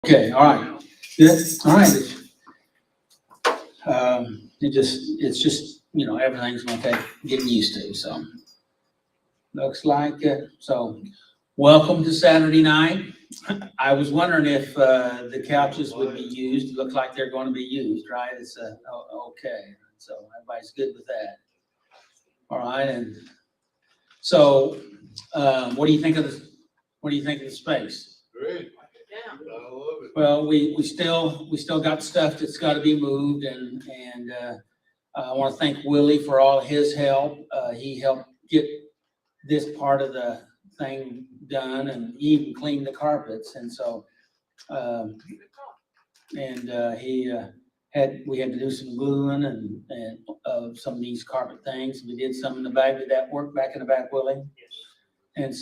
Okay, all right, good, all right. It's just, everything's gonna take getting used to, so. Looks like it, so, welcome to Saturday night. I was wondering if, the couches would be used, it looks like they're gonna be used, right? It's, okay, so everybody's good with that. All right, and so, what do you think of the space? Great. I love it. Well, we still got stuff that's gotta be moved and I wanna thank Willie for all his help. He helped get this part of the thing done and even cleaned the carpets and so, we had to do some gluing and of some of these carpet things. We did some in the back. Did that work back in the back, Willie? And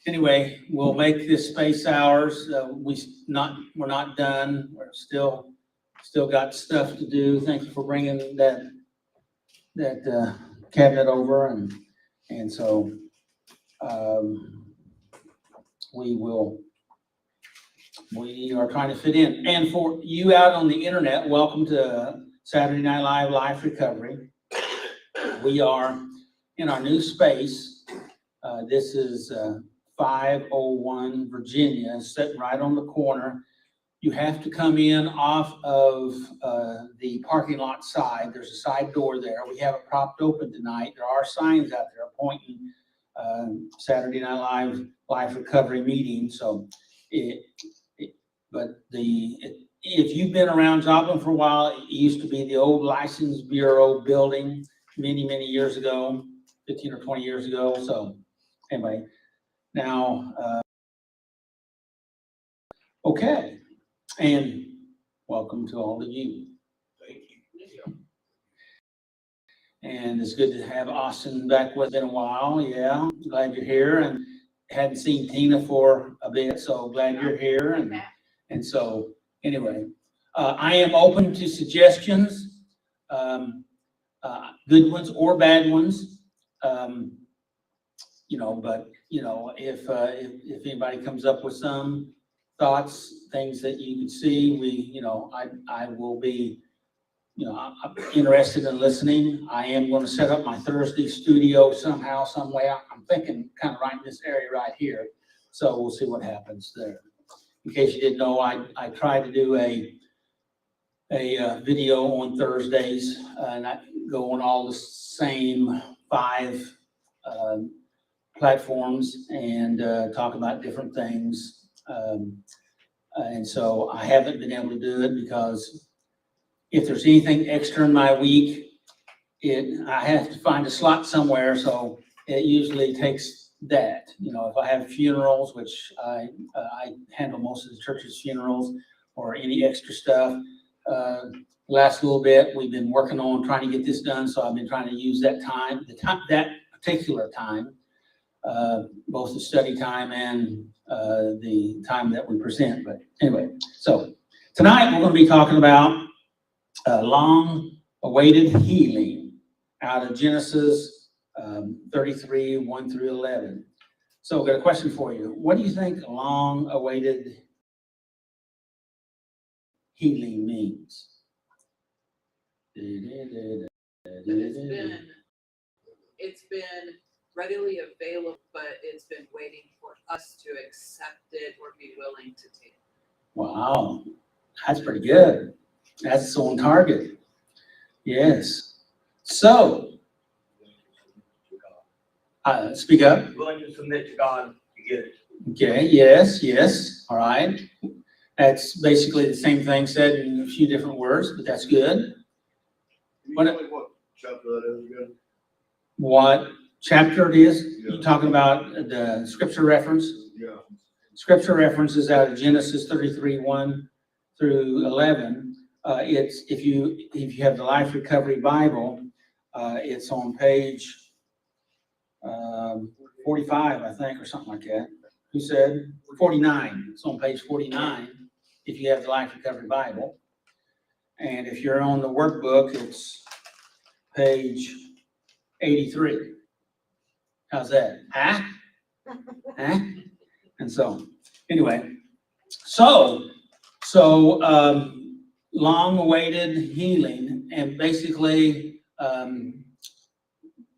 anyway, we'll make this space ours. We're not done. We're still got stuff to do. Thank you for bringing that cabinet over and so, we are trying to fit in. And for you out on the internet, welcome to Saturday Night Live Life Recovery. We are in our new space. This is 501 Virginia, sitting right on the corner. You have to come in off of the parking lot side. There's a side door there. We have it propped open tonight. There are signs out there pointing Saturday Night Live Life Recovery meeting. So, if you've been around Joplin for a while, it used to be the old License Bureau building many, many years ago, 15 or 20 years ago. So anyway, now, okay. And welcome to all of you. Thank you. And it's good to have Austin back with in a while. Yeah, glad you're here and hadn't seen Tina for a bit, so glad you're here. And so anyway, I am open to suggestions, good ones or bad ones. If anybody comes up with some thoughts, things that you can see, I will be, I'm interested in listening. I am going to set up my Thursday studio somehow, some way. I'm thinking kind of right in this area right here. So we'll see what happens there. In case you didn't know, I try to do a video on Thursdays and I go on all the same 5 platforms and talk about different things. And so I haven't been able to do it because if there's anything extra in my week, I have to find a slot somewhere. So it usually takes that. If I have funerals, which I handle most of the church's funerals, or any extra stuff, last little bit, we've been working on trying to get this done. So I've been trying to use that particular time, both the study time and the time that we present. But anyway, so tonight we're going to be talking about long-awaited healing out of Genesis 33, 1 through 11. So I've got a question for you. What do you think long-awaited healing means? It's been readily available, but it's been waiting for us to accept it or be willing to take it. Wow, that's pretty good. That's on target. Yes. So, speak up. Willing to submit to God to get it. Okay, yes, all right. That's basically the same thing said in a few different words, but that's good. What chapter that is again? What chapter it is? Yeah. You're talking about the scripture reference? Yeah. Scripture reference is out of Genesis 33, 1 through 11. It's if you have the Life Recovery Bible, it's on page 45, I think, or something like that. Who said 49? It's on page 49 if you have the Life Recovery Bible. And if you're on the workbook, it's page 83. How's that? Huh? And so, Anyway, so, long-awaited healing, and basically,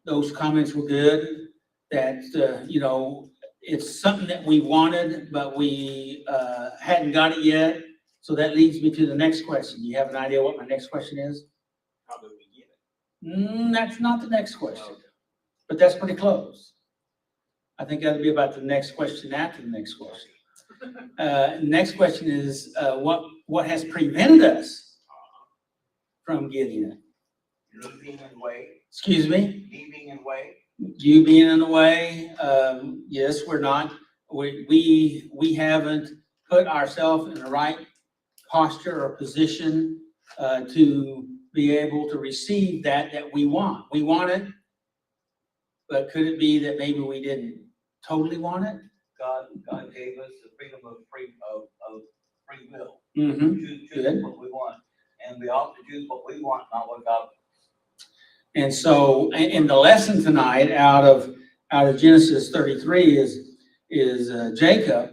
those comments were good, that, it's something that we wanted, but we, hadn't got it yet. So that leads me to the next question. You have an idea what my next question is? How do we get it? That's not the next question, but that's pretty close. I think that'll be about the next question after the next question. Next question is, what has prevented us from getting it? Leaving in way, Excuse me? leaving in way. You being in the way, yes, we're not, we haven't put ourselves in the right posture or position, to be able to receive that we want. We want it, but could it be that maybe we didn't totally want it? God gave us the freedom of free will. Mm-hmm. Choose Good. what we want, and we ought to choose what we want, not what God wants. And so, in the lesson tonight, out of Genesis 33 is Jacob.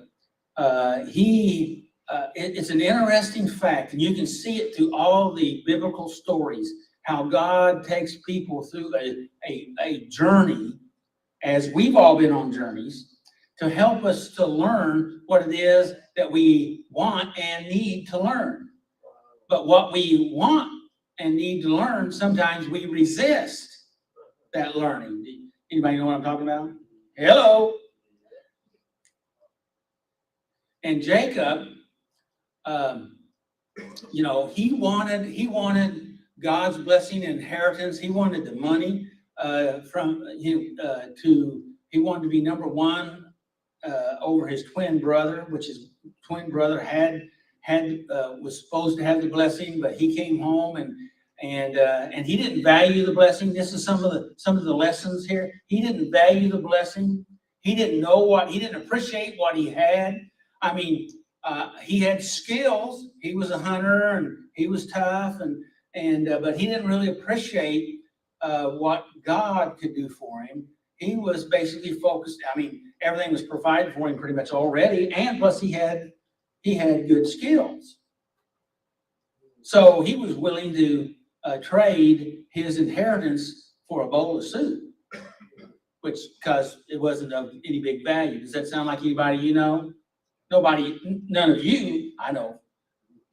It's an interesting fact, and you can see it through all the biblical stories, how God takes people through a journey, as we've all been on journeys, to help us to learn what it is that we want and need to learn. But what we want and need to learn, sometimes we resist that learning. Anybody know what I'm talking about? Hello. And Jacob, he wanted God's blessing and inheritance. He wanted the money from him he wanted to be number one over his twin brother, which his twin brother was supposed to have the blessing, but he came home and he didn't value the blessing. This is some of the lessons here. He didn't value the blessing. He didn't appreciate what he had. I mean, he had skills. He was a hunter and he was tough but he didn't really appreciate what God could do for him. He was basically focused. I mean, everything was provided for him pretty much already, and plus he had good skills. So he was willing to trade his inheritance for a bowl of soup, because it wasn't of any big value. Does that sound like anybody you know? None of you, I know,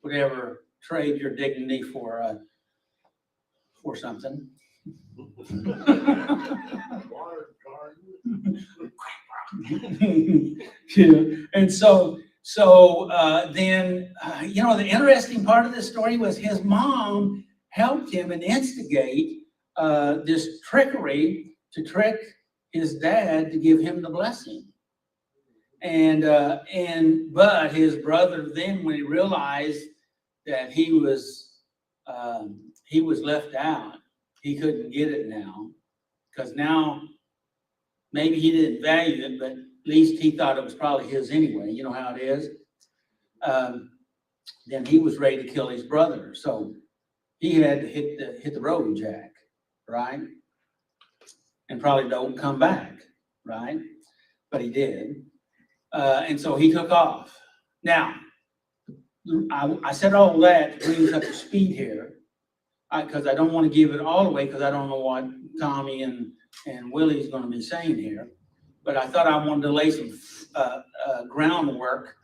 would ever trade your dignity for something. And so then, the interesting part of this story was his mom helped him and instigate this trickery to trick his dad to give him the blessing. But his brother then, when he realized that he was left out, he couldn't get it now, because now maybe he didn't value it, but at least he thought it was probably his anyway. You know how it is. Then he was ready to kill his brother, so he had to hit the road, Jack, right? And probably don't come back, right? But he did. And so he took off. Now, I said all that to bring us up to speed here, because I don't want to give it all away, because I don't know what Tommy and Willie's going to be saying here. But I thought I wanted to lay some groundwork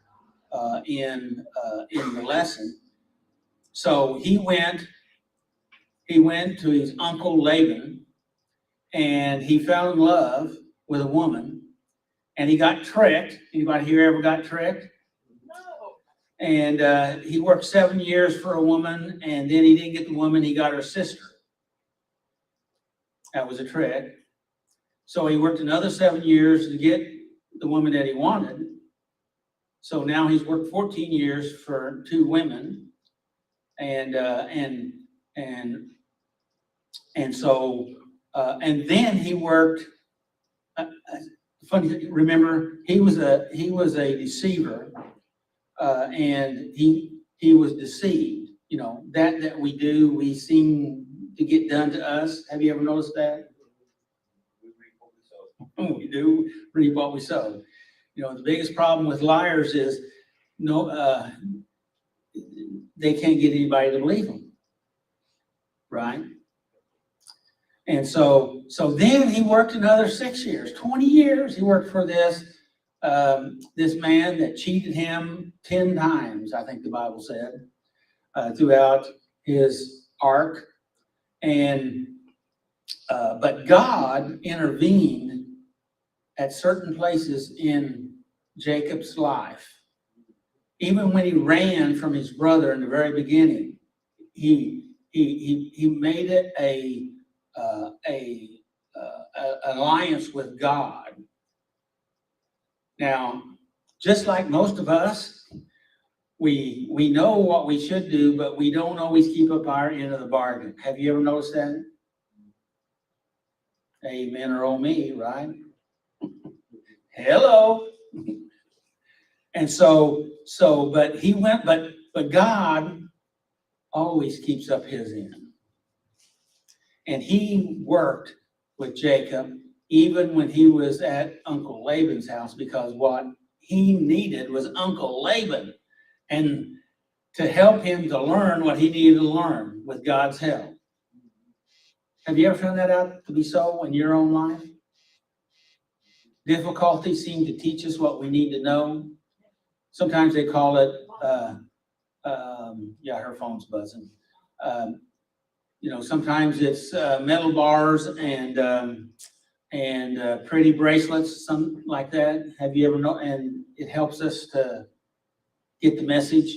in the lesson. So he went to his uncle Laban, and he fell in love with a woman, and he got tricked. Anybody here ever got tricked? No. And he worked 7 years for a woman, and then he didn't get the woman, he got her sister. That was a trick. So he worked another 7 years to get the woman that he wanted. So now he's worked 14 years for 2 women. And then he worked, funny, remember, he was a deceiver, and he was deceived. That we do, we seem to get done to us. Have you ever noticed that? We do reap what we sow. The biggest problem with liars is they can't get anybody to believe them, right? And so then he worked another 6 years, 20 years. He worked for this man that cheated him 10 times, I think the Bible said, throughout his arc. And but God intervened at certain places in Jacob's life. Even when he ran from his brother in the very beginning, he made it a alliance with God. Now, just like most of us, we know what we should do, but we don't always keep up our end of the bargain. Have you ever noticed that? Amen or oh me, right? Hello. And but God always keeps up his end. And he worked with Jacob even when he was at Uncle Laban's house, because what he needed was Uncle Laban and to help him to learn what he needed to learn with God's help. Have you ever found that out to be so in your own life? Difficulties seem to teach us what we need to know. Sometimes they call it, her phone's buzzing. Sometimes it's metal bars and pretty bracelets, something like that. Have you ever known? And it helps us to get the message.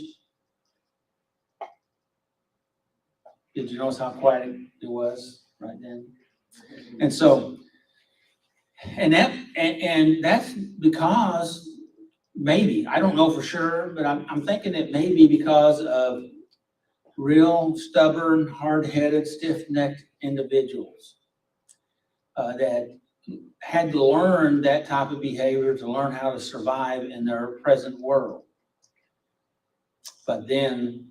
Did you notice how quiet it was right then? And so, and that's because maybe, I don't know for sure, but I'm thinking it may be because of real stubborn, hard-headed, stiff-necked individuals that had to learn that type of behavior to learn how to survive in their present world. But then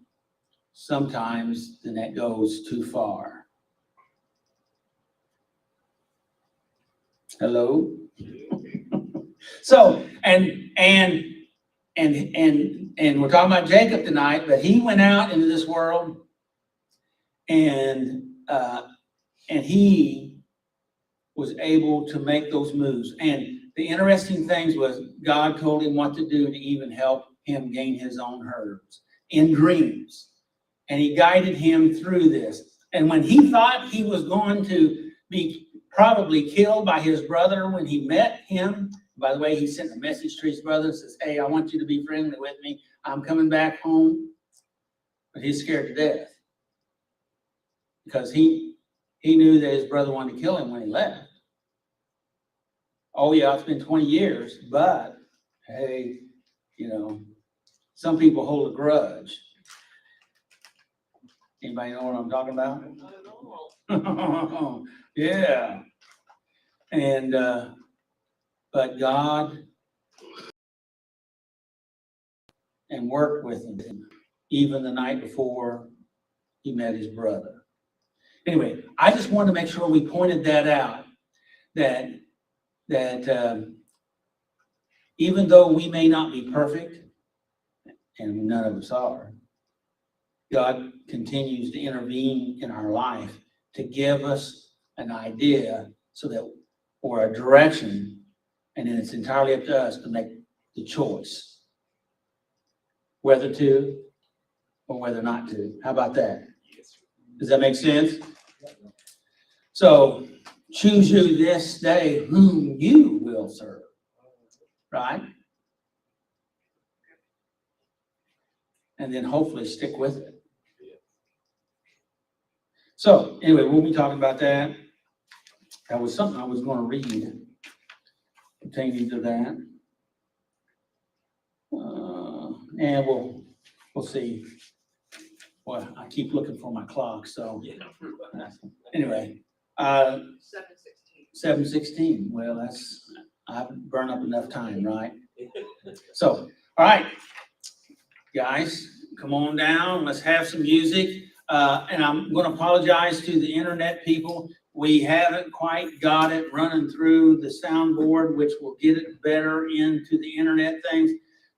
sometimes the net goes too far. Hello? So, and we're talking about Jacob tonight, but he went out into this world and he was able to make those moves. And the interesting things was God told him what to do to even help him gain his own herds in dreams. And he guided him through this. And when he thought he was going to be probably killed by his brother when he met him, by the way, he sent a message to his brother and says, hey, I want you to be friendly with me. I'm coming back home. But he's scared to death because he knew that his brother wanted to kill him when he left. Oh yeah, it's been 20 years, but hey, some people hold a grudge. Anybody know what I'm talking about? Yeah. And but God and worked with him even the night before he met his brother. Anyway, I just wanted to make sure we pointed that out, that even though we may not be perfect, and none of us are, God continues to intervene in our life to give us an idea or a direction, and then it's entirely up to us to make the choice whether to or whether not to. How about that? Does that make sense? So choose you this day whom you will serve, right? And then hopefully stick with it. So anyway, we'll be talking about that. That was something I was going to read pertaining to that. And we'll see. Well, I keep looking for my clock, so anyway. 7:16. Well, I've burned up enough time, right? So, all right, guys, come on down. Let's have some music. And I'm going to apologize to the internet people. We haven't quite got it running through the soundboard, which will get it better into the internet things.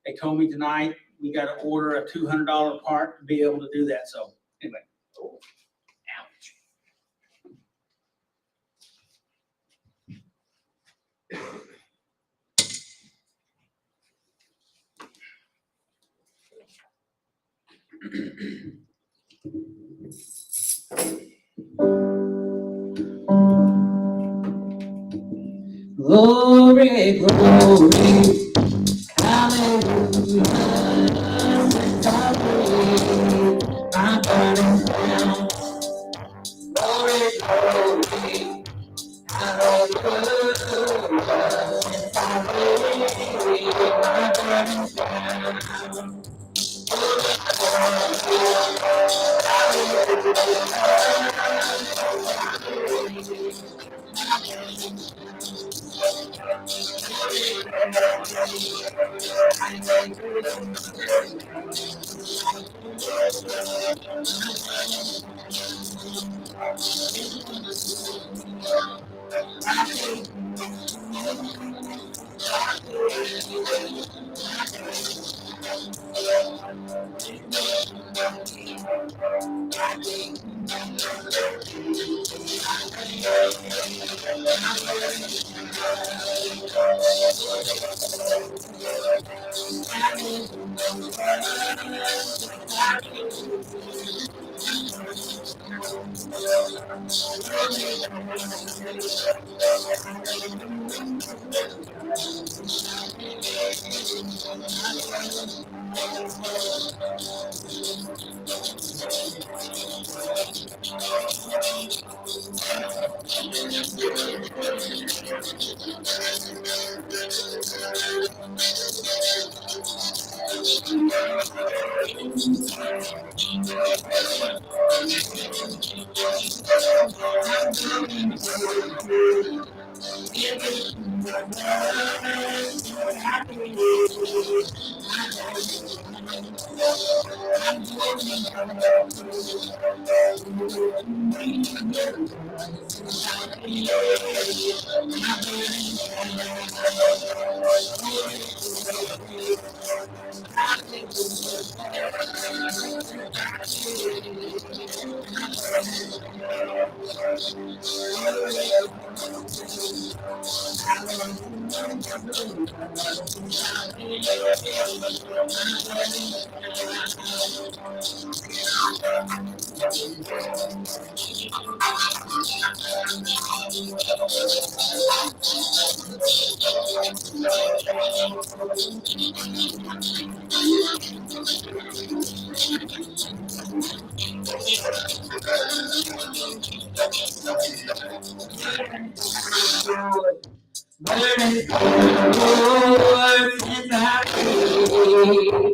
They told me tonight, we gotta order a $200 part to be able to do that, so anyway. Ouch. Glory, glory, hallelujah. My burden down. Glory, glory, hallelujah. Since I laid my burden down.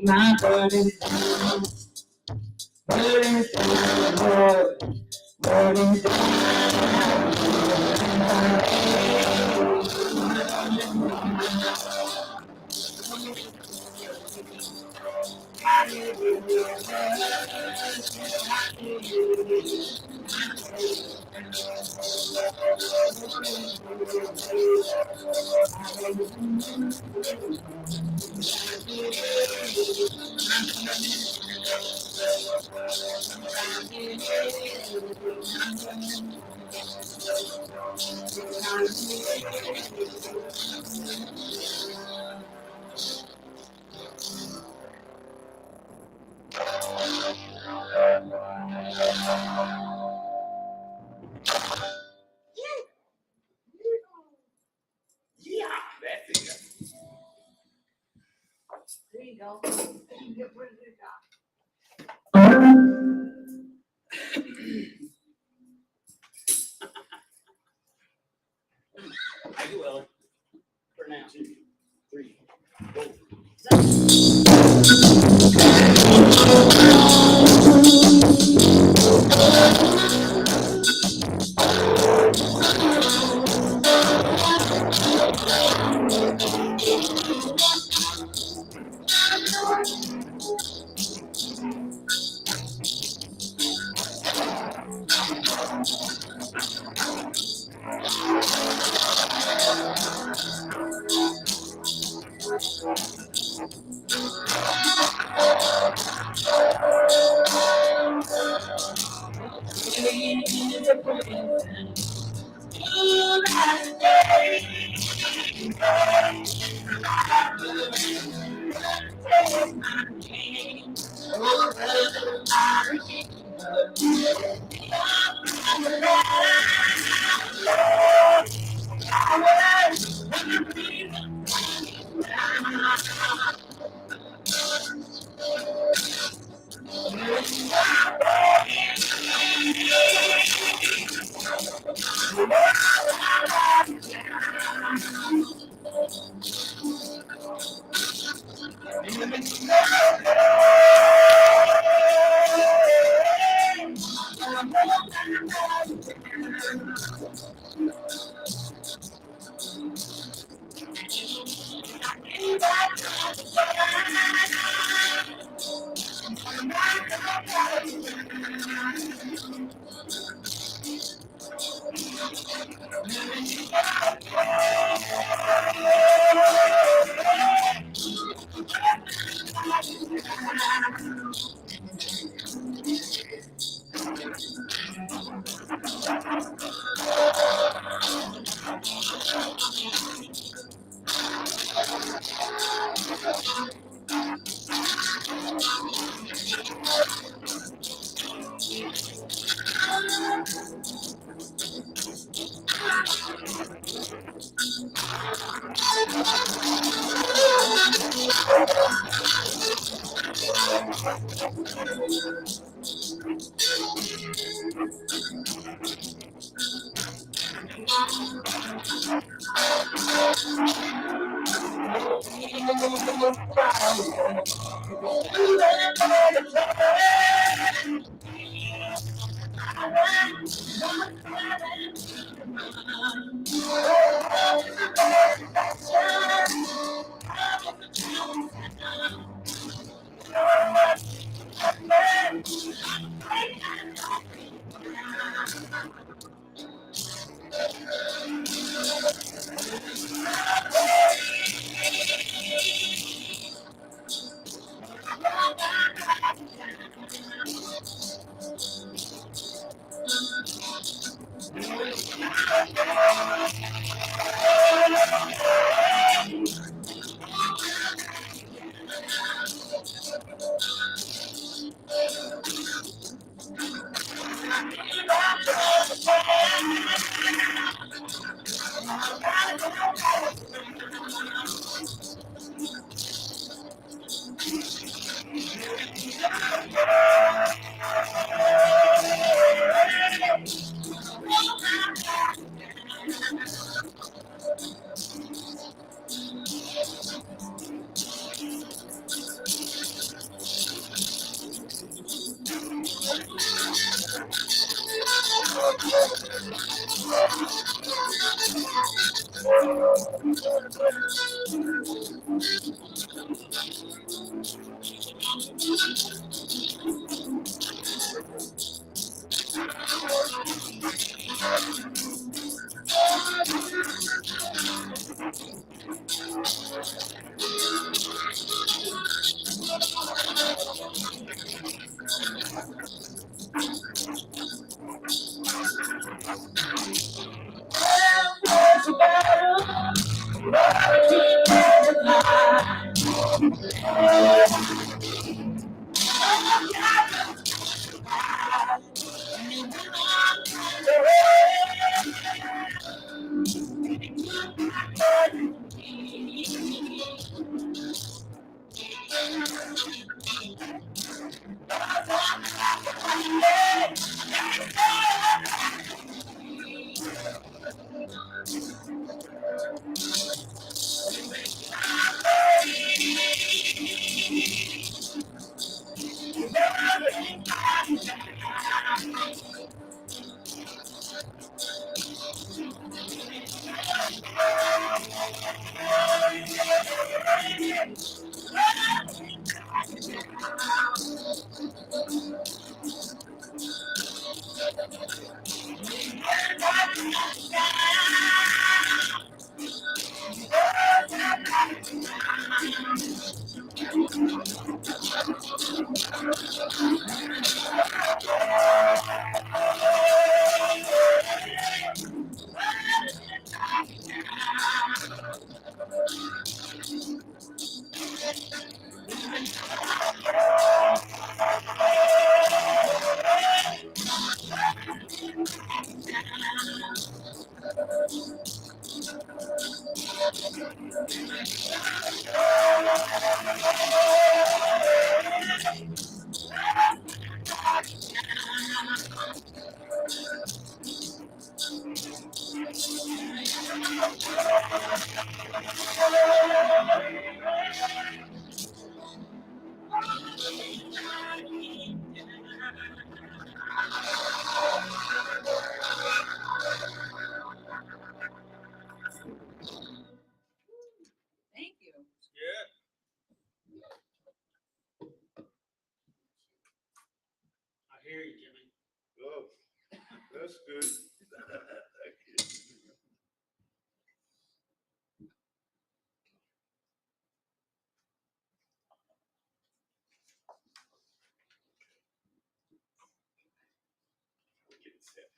My burden down, burden down, Lord, burden Yeah, that's it. There you go. Get rid of your dog. I do well. For now. 2, 3, 4. Thank you. I hear you, Jimmy. Oh, that's good. Thank you. We get set.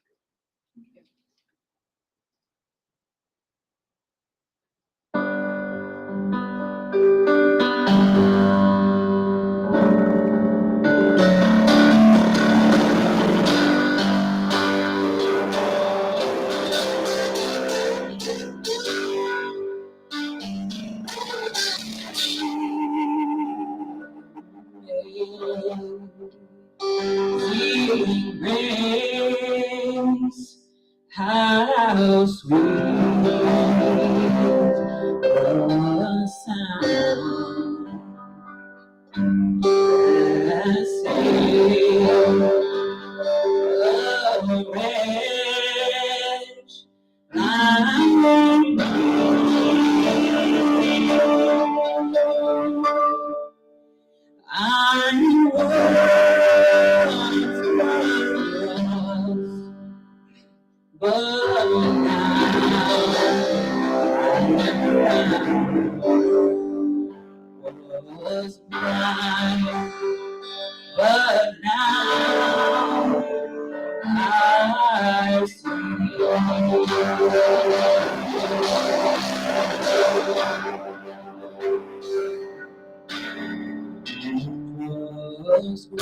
Rings, how sweet the sound that saved a wretch like me. I once was, but now was blind, but now I see. Was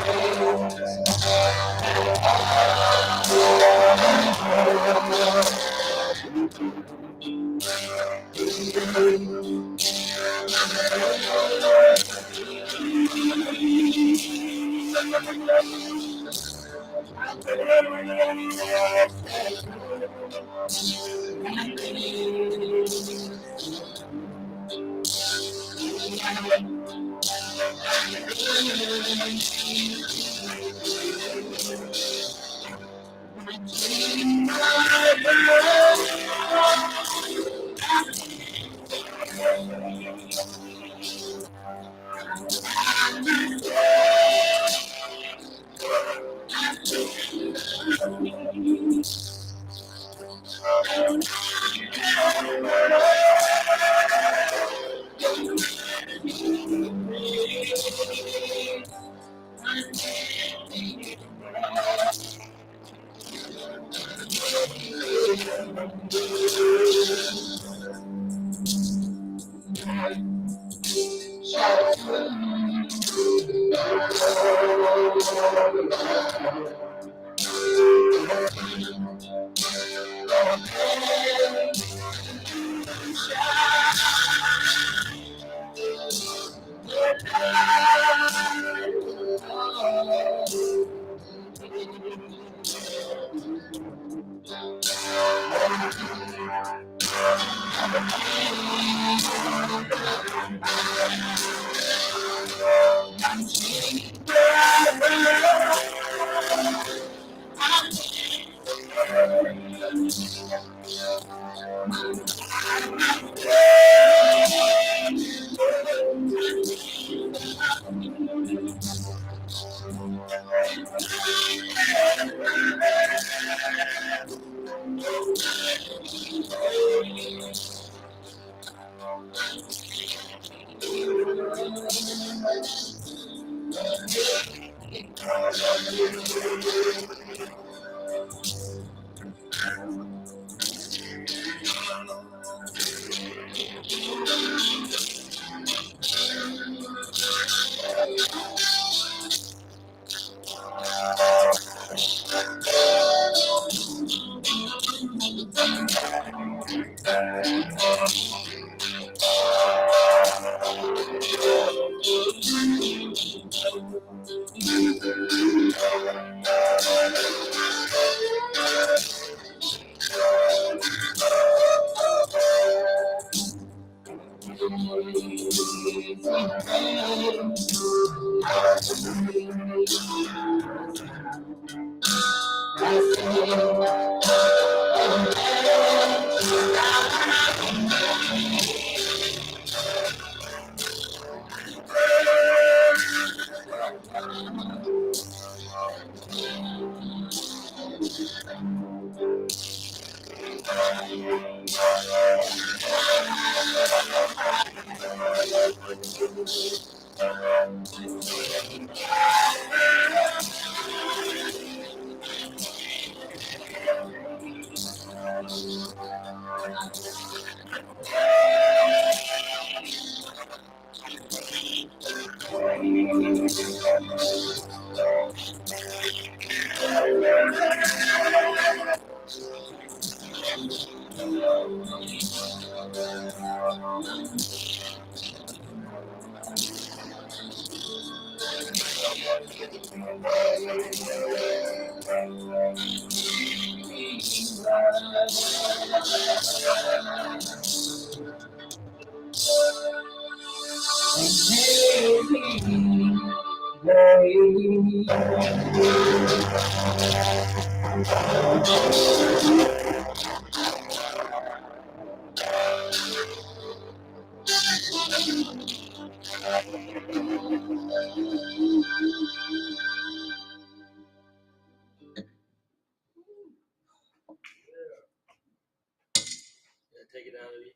Take it out of you.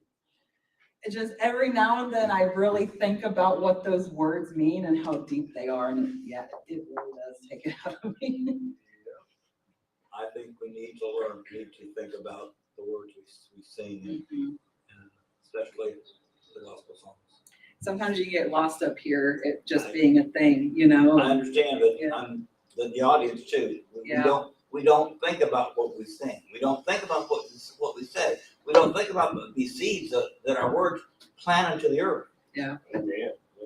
It just every now and then I really think about what those words mean and how deep they are, and yeah, it really does take it out of me. I think we need to think about the words we sing, and especially the gospel songs. Sometimes you get lost up here, it just being a thing, you know? I understand, but Yeah. the audience too. Yeah. We don't think about what we sing. We don't think about what we said. We don't think about the seeds that our words plant into the earth, Yeah,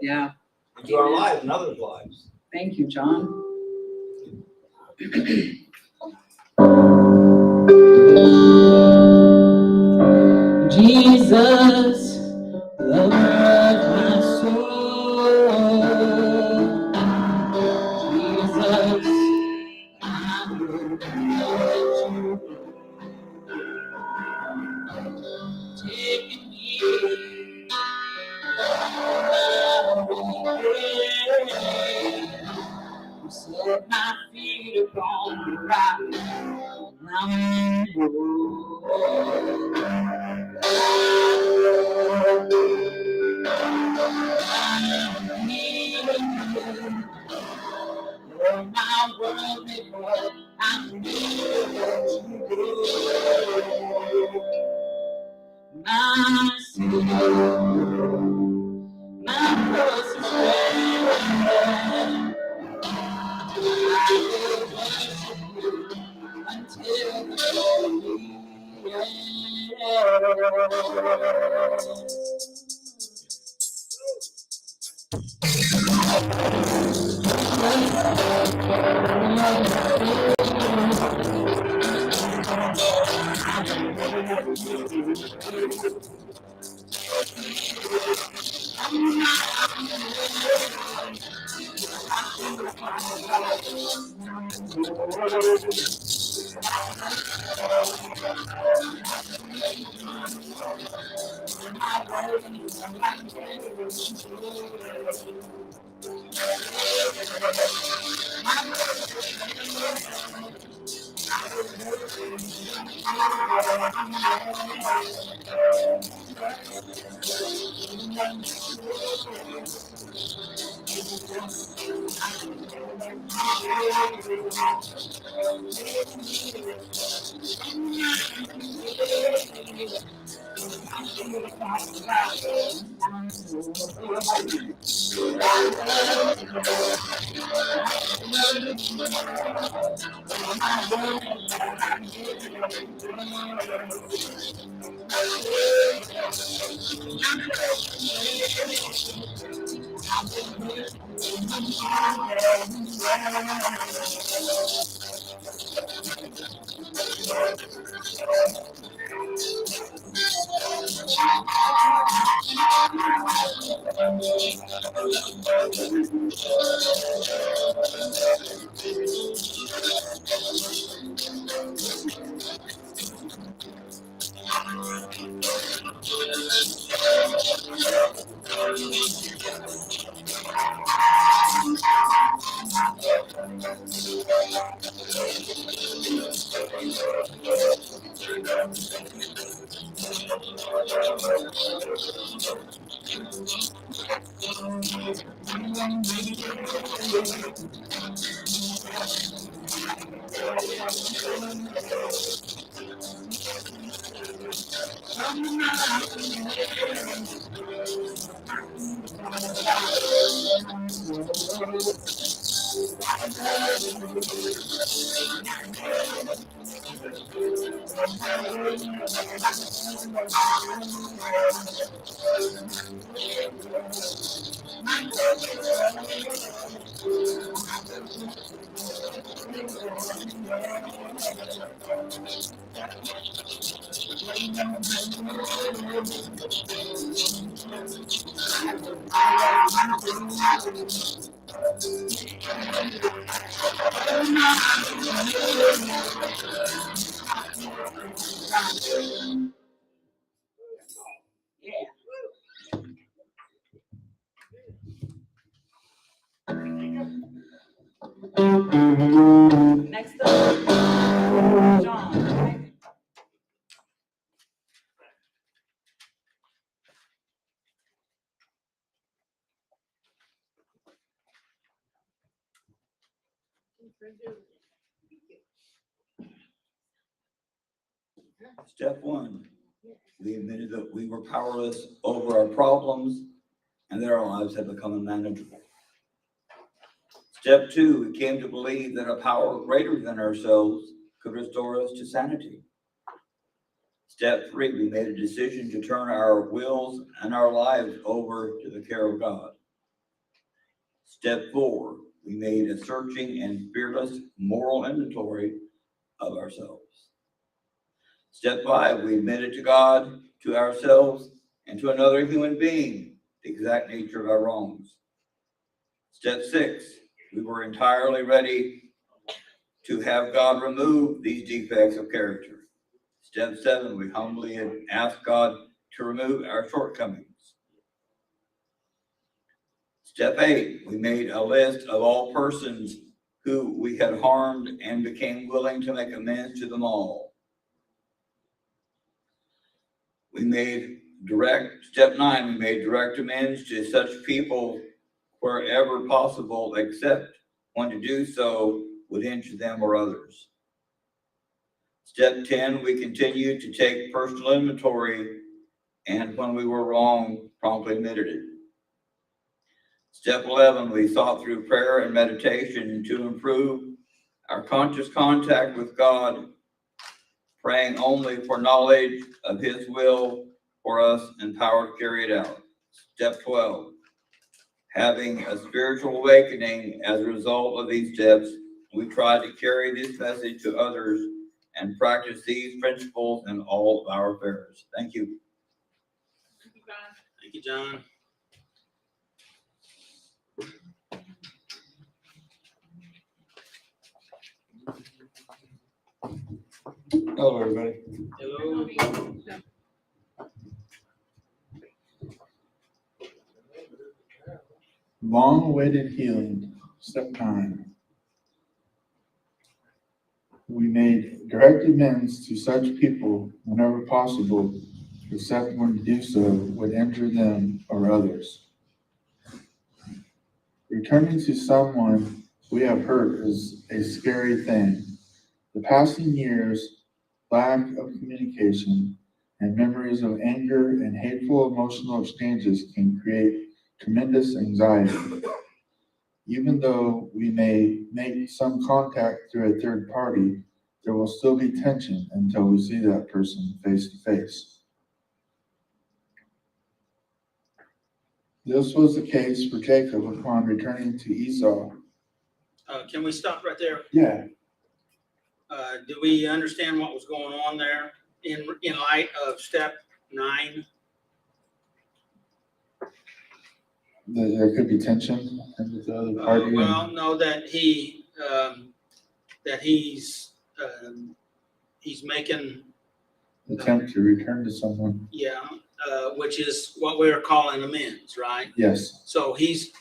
Yeah. into our lives and others' lives. thank you, John. Jesus, lover of my soul. Jesus, I will let you take me. Set my feet upon the rock. Now you're my world before I need you. My Savior, my closest friend. I will worship you until the Next up, John, right? Step one, we admitted that we were powerless over our problems and that our lives had become unmanageable. Step two, we came to believe that a power greater than ourselves could restore us to sanity. Step three, we made a decision to turn our wills and our lives over to the care of God. Step four, we made a searching and fearless moral inventory of ourselves. Step five, we admitted to God, to ourselves, and to another human being the exact nature of our wrongs. Step six, we were entirely ready to have God remove these defects of character. Step seven, we humbly asked God to remove our shortcomings. Step eight, we made a list of all persons who we had harmed and became willing to make amends to them all. Step nine, we made direct amends to such people wherever possible, except when to do so would injure them or others. Step 10, we continued to take personal inventory, and when we were wrong, promptly admitted it. Step 11, we sought through prayer and meditation to improve our conscious contact with God, praying only for knowledge of His will for us and power to carry it out. Step 12, having a spiritual awakening as a result of these steps, we try to carry this message to others and practice these principles in all of our affairs. Thank you. Thank you, John. Hello, everybody. Hello. Long-awaited healing, step 9. We made direct amends to such people whenever possible, except when to do so would injure them or others. Returning to someone we have hurt is a scary thing. The passing years, lack of communication, and memories of anger and hateful emotional exchanges can create tremendous anxiety. Even though we may make some contact through a third party, there will still be tension until we see that person face to face. This was the case for Jacob upon returning to Esau. Can we stop right there? Yeah, Do we understand what was going on there in light of step 9? there could be tension with the other party. Well, no, that he that he's making, Attempt to return to someone. yeah, which is what we're calling amends, right? Yes, So he's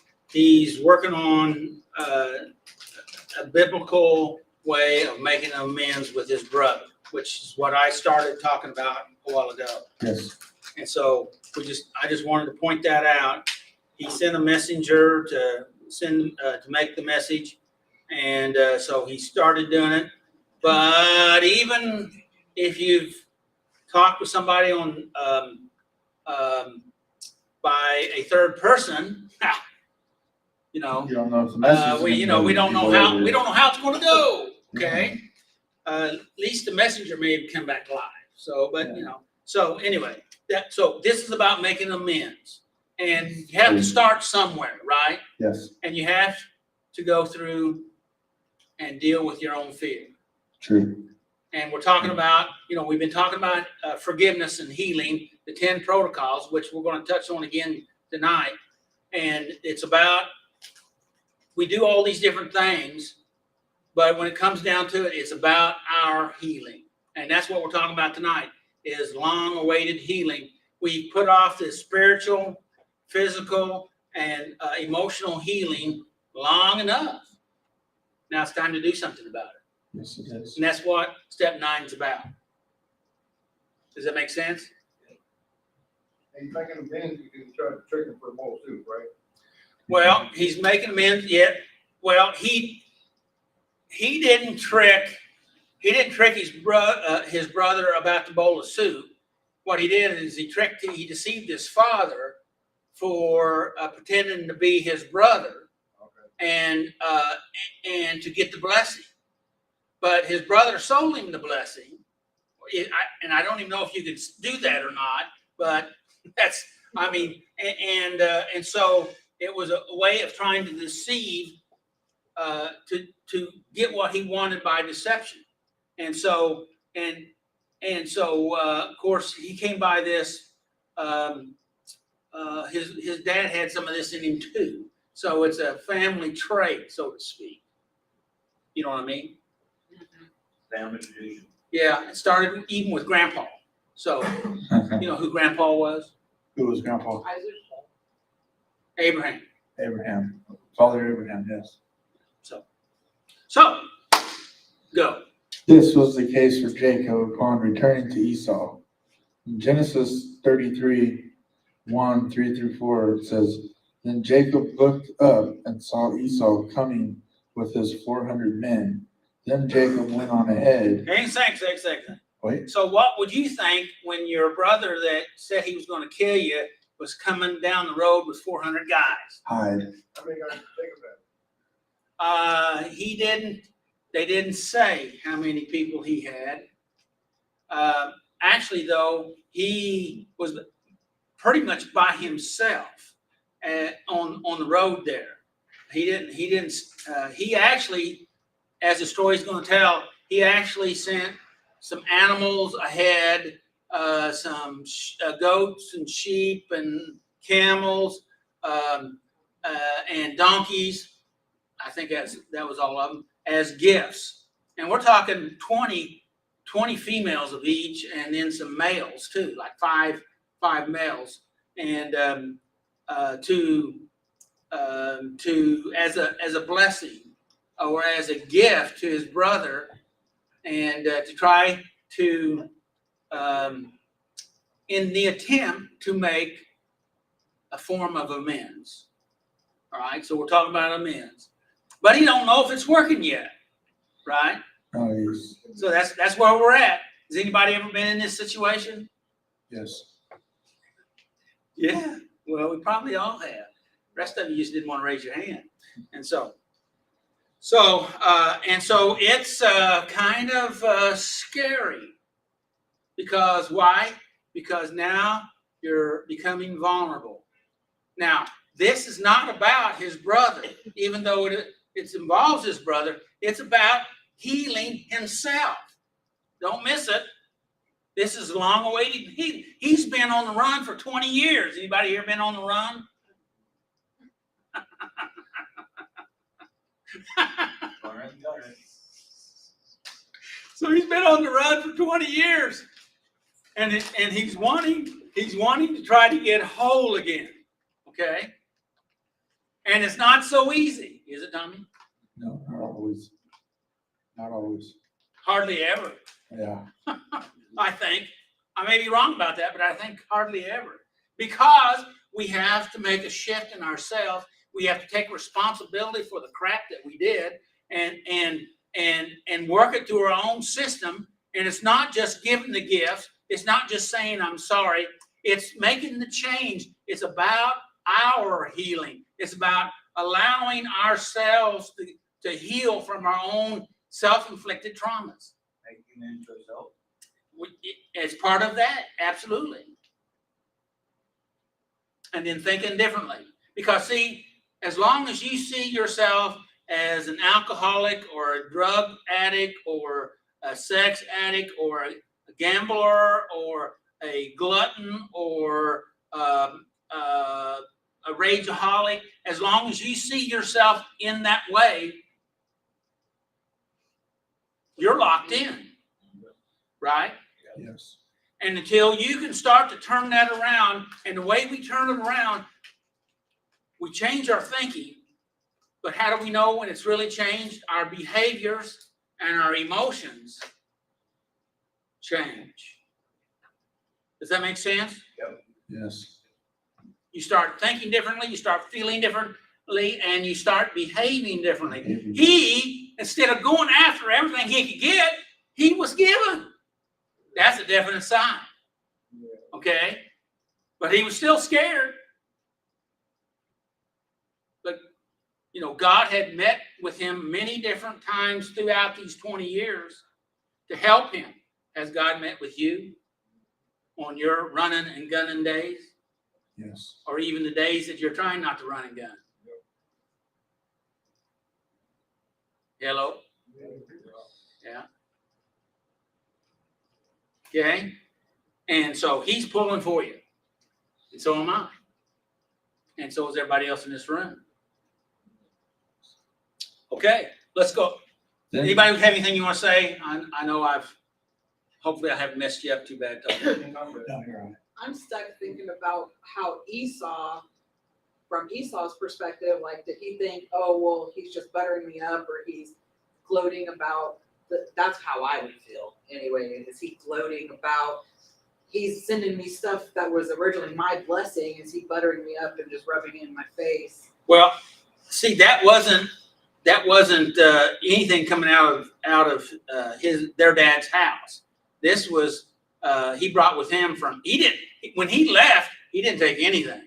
working on a biblical way of making amends with his brother, which is what I started talking about a while ago. yes. And so I just wanted to point that out. He sent a messenger to make the message. And so he started doing it. But even if you've talked with somebody on by a third person, you know, You don't know if the message. is we gonna don't be know how delivered. it's going to go. Okay, at least the messenger may come back live. So, but you know, so anyway, so this is about making amends, and you have to start somewhere, right? Yes, And you have to go through and deal with your own fear. true. And we're talking about, we've been talking about forgiveness and healing, the 10 protocols, which we're going to touch on again tonight. And it's about, we do all these different things, but when it comes down to it, it's about our healing. And that's what we're talking about tonight, is long-awaited healing. We put off this spiritual, physical, and emotional healing long enough. Now it's time to do something about it. Yes, it is. And that's what step 9 is about. Does that make sense? And you making amends, you can try to trick him for more too, right? Well, he's making amends yet. Well, he didn't trick his brother about the bowl of soup. What he did is he deceived his father for pretending to be his brother and to get the blessing. But his brother sold him the blessing. And I don't even know if you could do that or not, but that's, and so it was a way of trying to deceive, to get what he wanted by deception. And so, of course, he came by this, his dad had some of this in him too. So it's a family trait, so to speak. You know what I mean? Family tradition. Yeah, it started even with Grandpa. So, you know who Grandpa was? Who was Grandpa? Abraham. Abraham. Father Abraham, yes. So, go. This was the case for Jacob upon returning to Esau. In Genesis 33, 1, 3-4, it says, Then Jacob looked up and saw Esau coming with his 400 men. Then Jacob went on ahead. Hang a second. Wait, So what would you think when your brother that said he was going to kill you was coming down the road with 400 guys? How hide. many guys take that? They didn't say how many people he had. Actually, though, he was pretty much by himself on the road there. He actually, as the story's going to tell, he actually sent some animals ahead, some goats and sheep and camels and donkeys. I think that was all of them, as gifts. And we're talking 20 females of each, and then some males too, like five males, and as a blessing or as a gift to his brother, and to try to in the attempt to make a form of amends. All right, so we're talking about amends, but he don't know if it's working yet, right? Oh, yes. So that's where we're at. Has anybody ever been in this situation? Yes. Yeah. Well, we probably all have. The rest of you just didn't want to raise your hand, and so it's kind of scary. Because why? Because now you're becoming vulnerable. Now, this is not about his brother, even though it involves his brother. It's about healing himself. Don't miss it. This is long-awaited healing. He's been on the run for 20 years. Anybody here been on the run? So he's been on the run for 20 years. And he's wanting to try to get whole again. Okay? And it's not so easy, is it, Tommy? No, not always. Not always. Hardly ever, Yeah. I think. I may be wrong about that, but I think hardly ever. Because we have to make a shift in ourselves. We have to take responsibility for the crap that we did and work it through our own system. And it's not just giving the gifts. It's not just saying, I'm sorry. It's making the change. It's about our healing. It's about allowing ourselves to heal from our own self-inflicted traumas. Make amends to yourself. As part of that, absolutely. And then thinking differently. Because see, as long as you see yourself as an alcoholic or a drug addict or a sex addict or a gambler or a glutton or a rageaholic, as long as you see yourself in that way, you're locked in, right? Yes. And until you can start to turn that around, and the way we turn it around, we change our thinking. But how do we know when it's really changed? Our behaviors and our emotions change. Does that make sense? Yes. You start thinking differently, you start feeling differently, and you start behaving differently. Behaving. He, instead of going after everything he could get, he was given. That's a definite sign. Okay? But he was still scared. But, you know, God had met with him many different times throughout these 20 years to help him. Has God met with you on your running and gunning days? Yes. Or even the days that you're trying not to run and gun? Hello? Yeah. Okay? And so he's pulling for you. And so am I. And so is everybody else in this room. Okay, let's go. Then- Anybody have anything you want to say? I know hopefully I haven't messed you up too bad. No, you're right. I'm stuck thinking about how Esau, from Esau's perspective, like, did he think, oh, well, he's just buttering me up, or he's gloating about, that's how I would feel anyway. Is he gloating about, he's sending me stuff that was originally my blessing, is he buttering me up and just rubbing it in my face? Well, see, that wasn't anything coming out of their dad's house. This was he brought with him from. When he left, he didn't take anything.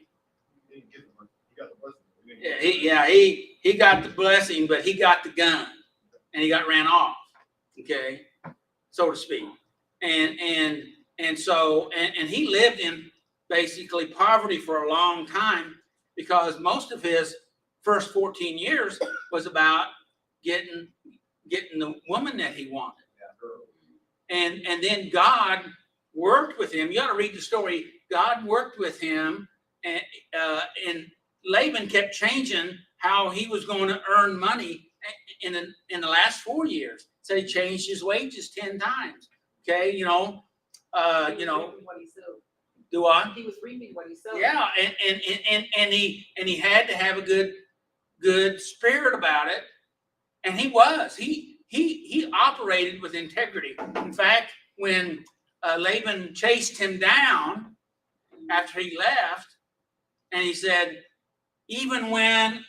He didn't get the, he got the blessing. Yeah, he got the blessing, but he got the gun, and he got ran off. Okay, so to speak, and so he lived in basically poverty for a long time, because most of his first 14 years was about getting the woman that he wanted. And then God worked with him. You ought to read the story. God worked with him, and Laban kept changing how he was going to earn money in the last 4 years. So he changed his wages 10 times. Okay, He was reaping what he sowed. do I? He was reaping what he sowed. Yeah, and he had to have a good spirit about it, and he operated with integrity. In fact, when Laban chased him down after he left, and he said, even when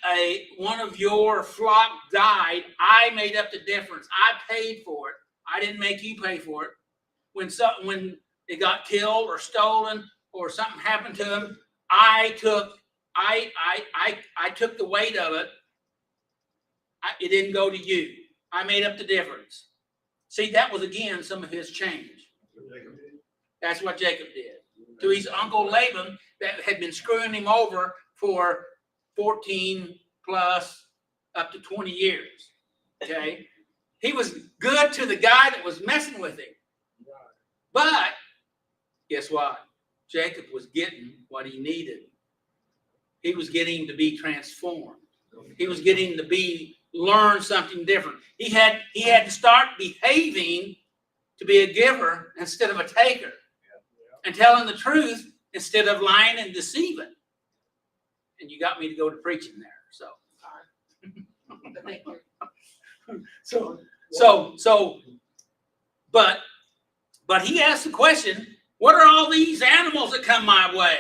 one of your flock died, I made up the difference. I paid for it. I didn't make you pay for it. When it got killed or stolen or something happened to him, I took the weight of it. It didn't go to you. I made up the difference. See, that was again some of his change. That's what Jacob did to his uncle Laban, that had been screwing him over for 14 plus up to 20 years. Okay, he was good to the guy that was messing with him, but guess what? Jacob was getting what he needed. He was getting to be transformed. He was getting to be learn something different. He had to start behaving to be a giver instead of a taker, and telling the truth instead of lying and deceiving. And you got me to go to preaching there, so. But thank you. But he asked the question, what are all these animals that come my way?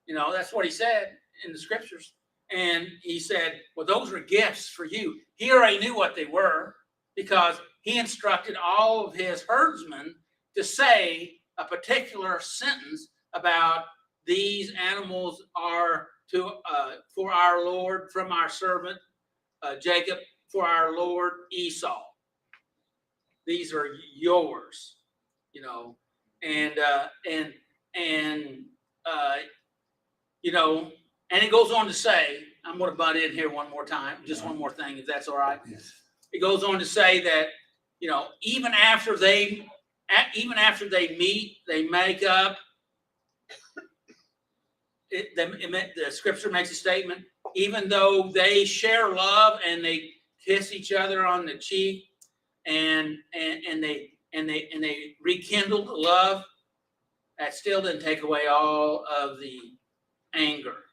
You know, that's what he said in the scriptures. And he said, well, those are gifts for you. He already knew what they were, because he instructed all of his herdsmen to say a particular sentence about these animals are for our Lord, from our servant Jacob, for our Lord Esau. These are yours, you know, and you know, and it goes on to say, I'm going to butt in here one more time, just one more thing, if that's all right. Yes. It goes on to say that, you know, even after they meet, they make up. The scripture makes a statement. Even though they share love and they kiss each other on the cheek, and they rekindle the love, that still didn't take away all of the anger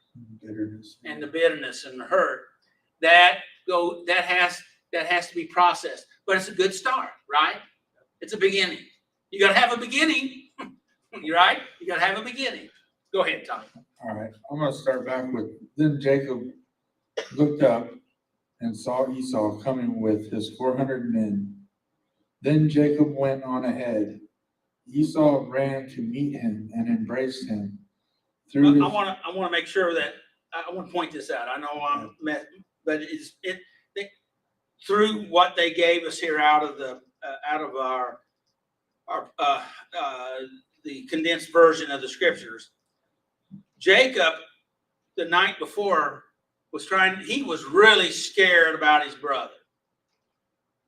Bitterness. and the bitterness and the hurt. That has to be processed. But it's a good start, right? It's a beginning. You got to have a beginning. You're right. You got to have a beginning. Go ahead, Tommy. All right, I'm gonna start back with, then Jacob looked up and saw Esau coming with his 400 men. Then Jacob went on ahead. Esau ran to meet him and embraced him. I want to make sure that I want to point this out. I know I'm but through what they gave us here out of our the condensed version of the scriptures. Jacob, the night before, he was really scared about his brother.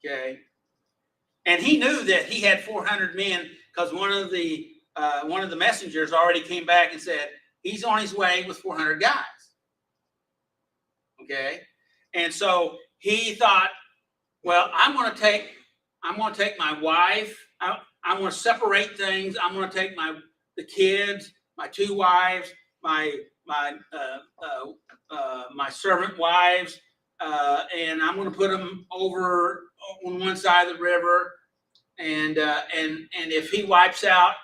Okay. And he knew that he had 400 men, because one of the messengers already came back and said, he's on his way with 400 guys. Okay. And so he thought, well, I'm going to take my wife. I'm going to separate things. I'm going to take the kids, my 2 wives, my servant wives, and I'm going to put them over on one side of the river, and if he wipes out,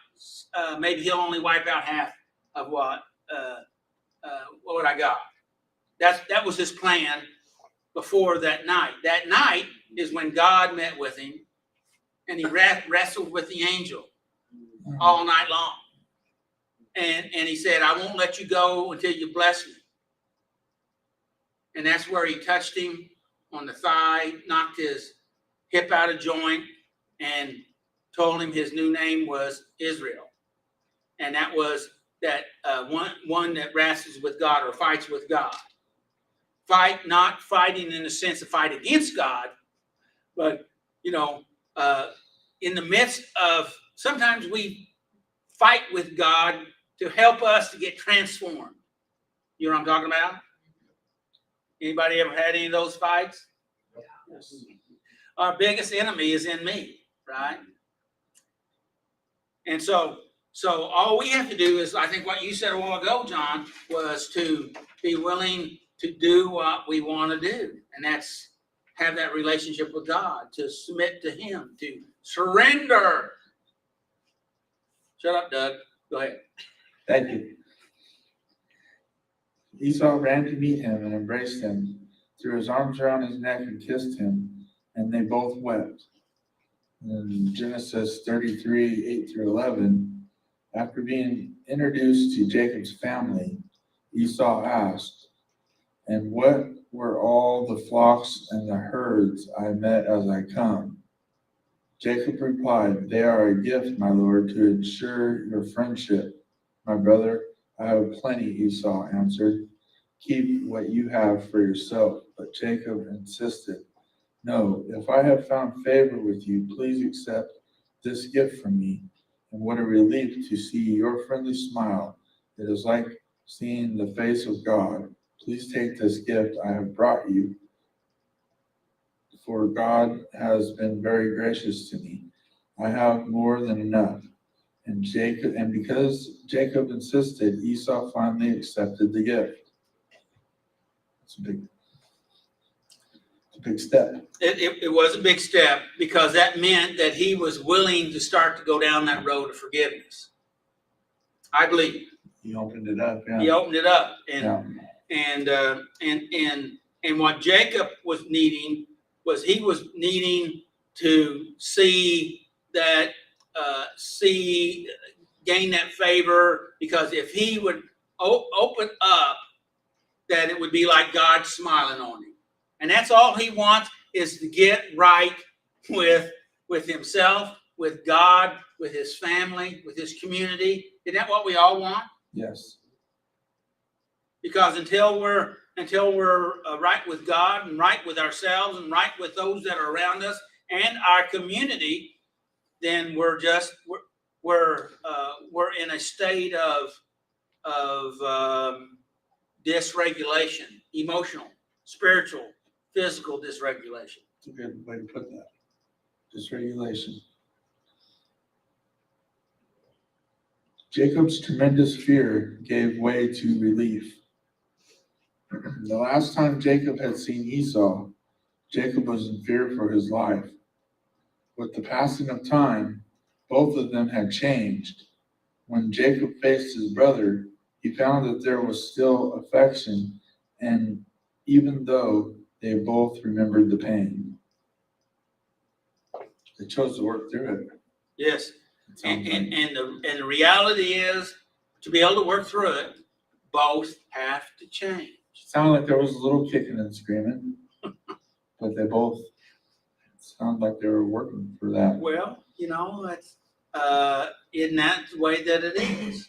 maybe he'll only wipe out half of what I got. That was his plan before that night. That night is when God met with him, and he wrestled with the angel all night long. And he said, I won't let you go until you bless me. And that's where he touched him on the thigh, knocked his hip out of joint, and told him his new name was Israel. And that was that one that wrestles with God or fights with God. Not fighting in the sense of fight against God, but, you know, in the midst of, sometimes we fight with God to help us to get transformed. You know what I'm talking about? Anybody ever had any of those fights? Yes. Our biggest enemy is in me, right? And so all we have to do is, I think what you said a while ago, John, was to be willing to do what we want to do. And that's have that relationship with God, to submit to him, to surrender. Shut up, Doug. Go ahead. Thank you. Esau ran to meet him and embraced him, threw his arms around his neck and kissed him, and they both wept. In Genesis 33, 8-11, after being introduced to Jacob's family, Esau asked, and what were all the flocks and the herds I met as I come? Jacob replied, they are a gift, my lord, to ensure your friendship. My brother, I have plenty, Esau answered. Keep what you have for yourself. But Jacob insisted, no, if I have found favor with you, please accept this gift from me. And what a relief to see your friendly smile. It is like seeing the face of God. Please take this gift I have brought you. for God has been very gracious to me. I have more than enough. And because Jacob insisted, Esau finally accepted the gift. It's a big step. It was a big step because that meant that he was willing to start to go down that road of forgiveness. I believe. He opened it up, He yeah. opened it up Yeah. and what Jacob was needing was he was needing to see that, gain that favor, because if he would open up, that it would be like God smiling on him. And that's all he wants, is to get right with himself, with God, with his family, with his community. Isn't that what we all want? Yes. Because until we're right with God and right with ourselves and right with those that are around us and our community, then we're in a state of dysregulation, emotional, spiritual, physical dysregulation. That's a good way to put that. Dysregulation. Jacob's tremendous fear gave way to relief. The last time Jacob had seen Esau, Jacob was in fear for his life. With the passing of time, both of them had changed. When Jacob faced his brother, he found that there was still affection, and even though they both remembered the pain, they chose to work through it. Yes. It sounds like. And the reality is, to be able to work through it, both have to change. Sounded like there was a little kicking and screaming, but they both sounded like they were working for that. Well, that's isn't that the way that it is?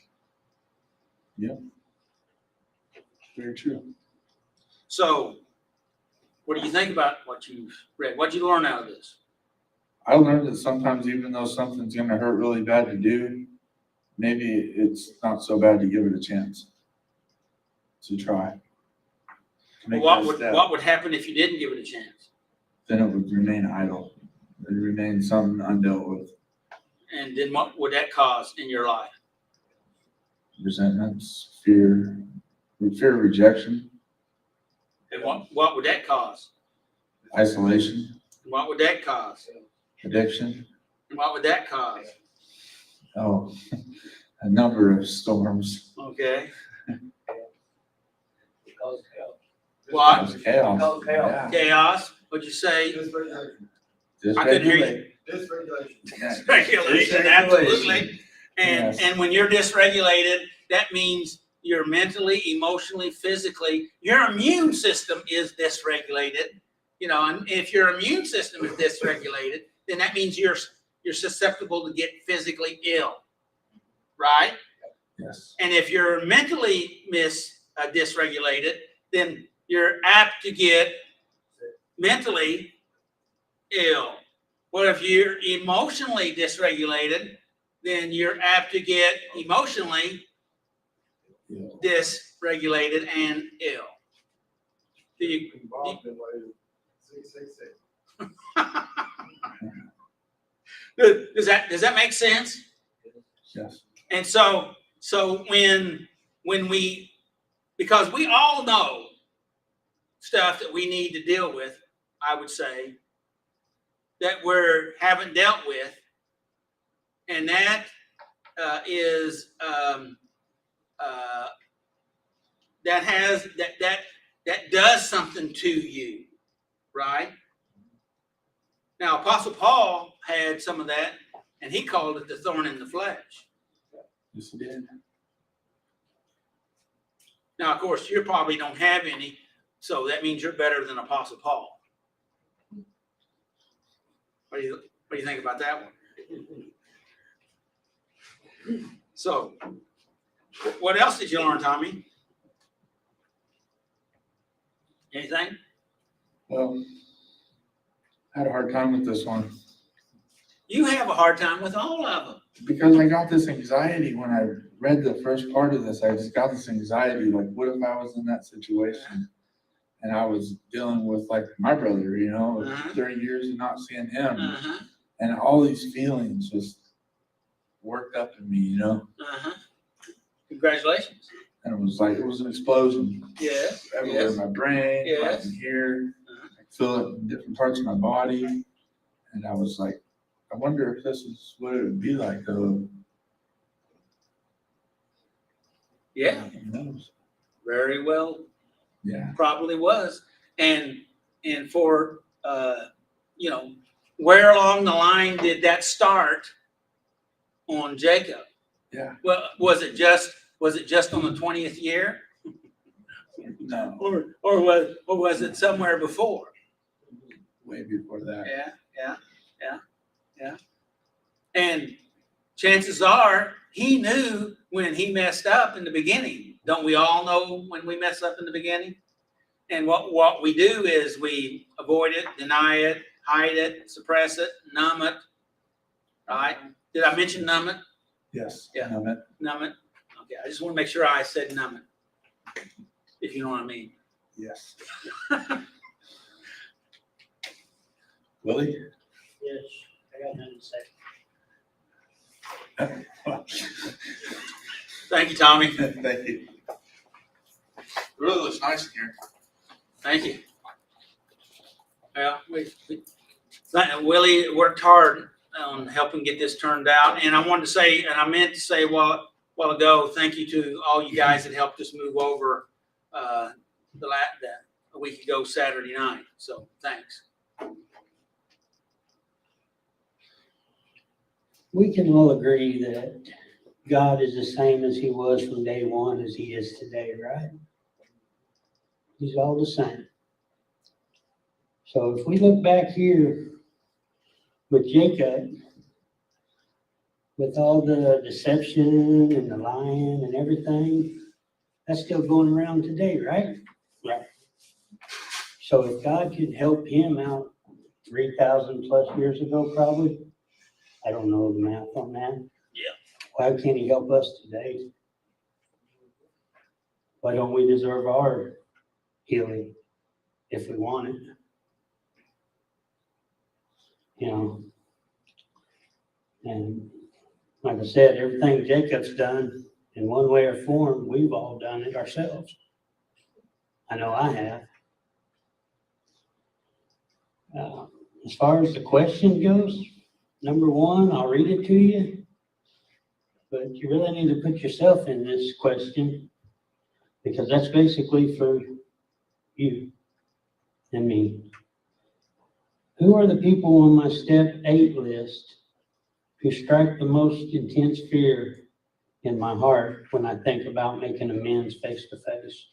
Very true. So, what do you think about what you've read? What'd you learn out of this? I learned that sometimes even though something's gonna hurt really bad to do, maybe it's not so bad to give it a chance. To try. To make that step. What would happen if you didn't give it a chance? Then it would remain idle. It would remain something undealt with. And then what would that cause in your life? Resentments, fear of rejection, And what would that cause? isolation, And what would that cause? addiction. And what would that cause? Oh, a number of storms. Okay. Because, It What? was chaos. Cause chaos. Yeah. Chaos? What'd you say? Dysregulation. I couldn't hear you. Dysregulation. Yeah. Regulation, absolutely. And, Yes. and when you're dysregulated, that means you're mentally, emotionally, physically, your immune system is dysregulated. And if your immune system is dysregulated, then that means you're susceptible to get physically ill, right? Yes. And if you're mentally dysregulated, then you're apt to get mentally ill. Well, if you're emotionally dysregulated, then you're apt to get emotionally Yeah. dysregulated and ill. Do you, Involved in like 666. does that make sense? Yes. And so when we, because we all know stuff that we need to deal with, I would say, that haven't dealt with, and that that does something to you, right? Now, Apostle Paul had some of that, and he called it the thorn in the flesh. Yes, it did. Now, of course, you probably don't have any, so that means you're better than Apostle Paul. What do you think about that one? So, what else did you learn, Tommy? Anything? Well, I had a hard time with this one You have a hard time with all of them. because I got this anxiety when I read the first part of this. I just got this anxiety, like, what if I was in that situation? And I was dealing with like my brother, you know, Uh-huh. 30 years of not seeing him. Uh-huh, And all these feelings just worked up in me, you know? uh-huh. Congratulations. And it was like, it was an explosion Yes, everywhere in my brain, right Yes. in here. Uh-huh. I could feel it in different parts of my body. And I was like, I wonder if this is what it would be like, though. Yeah, Who knows? very well, Yeah. probably was. And for, you know, where along the line did that start on Jacob? Yeah. Well, was it just on the 20th year? No, Or was it somewhere before? way before that. Yeah. And chances are, he knew when he messed up in the beginning. Don't we all know when we mess up in the beginning? And what we do is we avoid it, deny it, hide it, suppress it, numb it, right? Did I mention numb it? Yes. Yeah. No, that- Numb it? Okay, I just want to make sure I said numb it, if you know what I mean. Yes. Willie? Yes, I got nothing to say. Thank you, Tommy. Thank you. It really looks nice in here. Thank you. Well, Willie worked hard on helping get this turned out, and I wanted to say, and I meant to say a while ago, thank you to all you guys that helped us move over a week ago Saturday night. So thanks. We can all agree that God is the same as he was from day one as he is today, right? He's all the same. So if we look back here with Jacob, with all the deception and the lying and everything, that's still going around today, right? Right. So if God could help him out 3,000 plus years ago, probably, I don't know the math on that. Yeah. Why can't he help us today? Why don't we deserve our healing if we want it? You know? And like I said, everything Jacob's done in one way or form, we've all done it ourselves. I know I have. As far as the question goes, number one, I'll read it to you. But you really need to put yourself in this question because that's basically for you and me. Who are the people on my step 8 list who strike the most intense fear in my heart when I think about making amends face to face?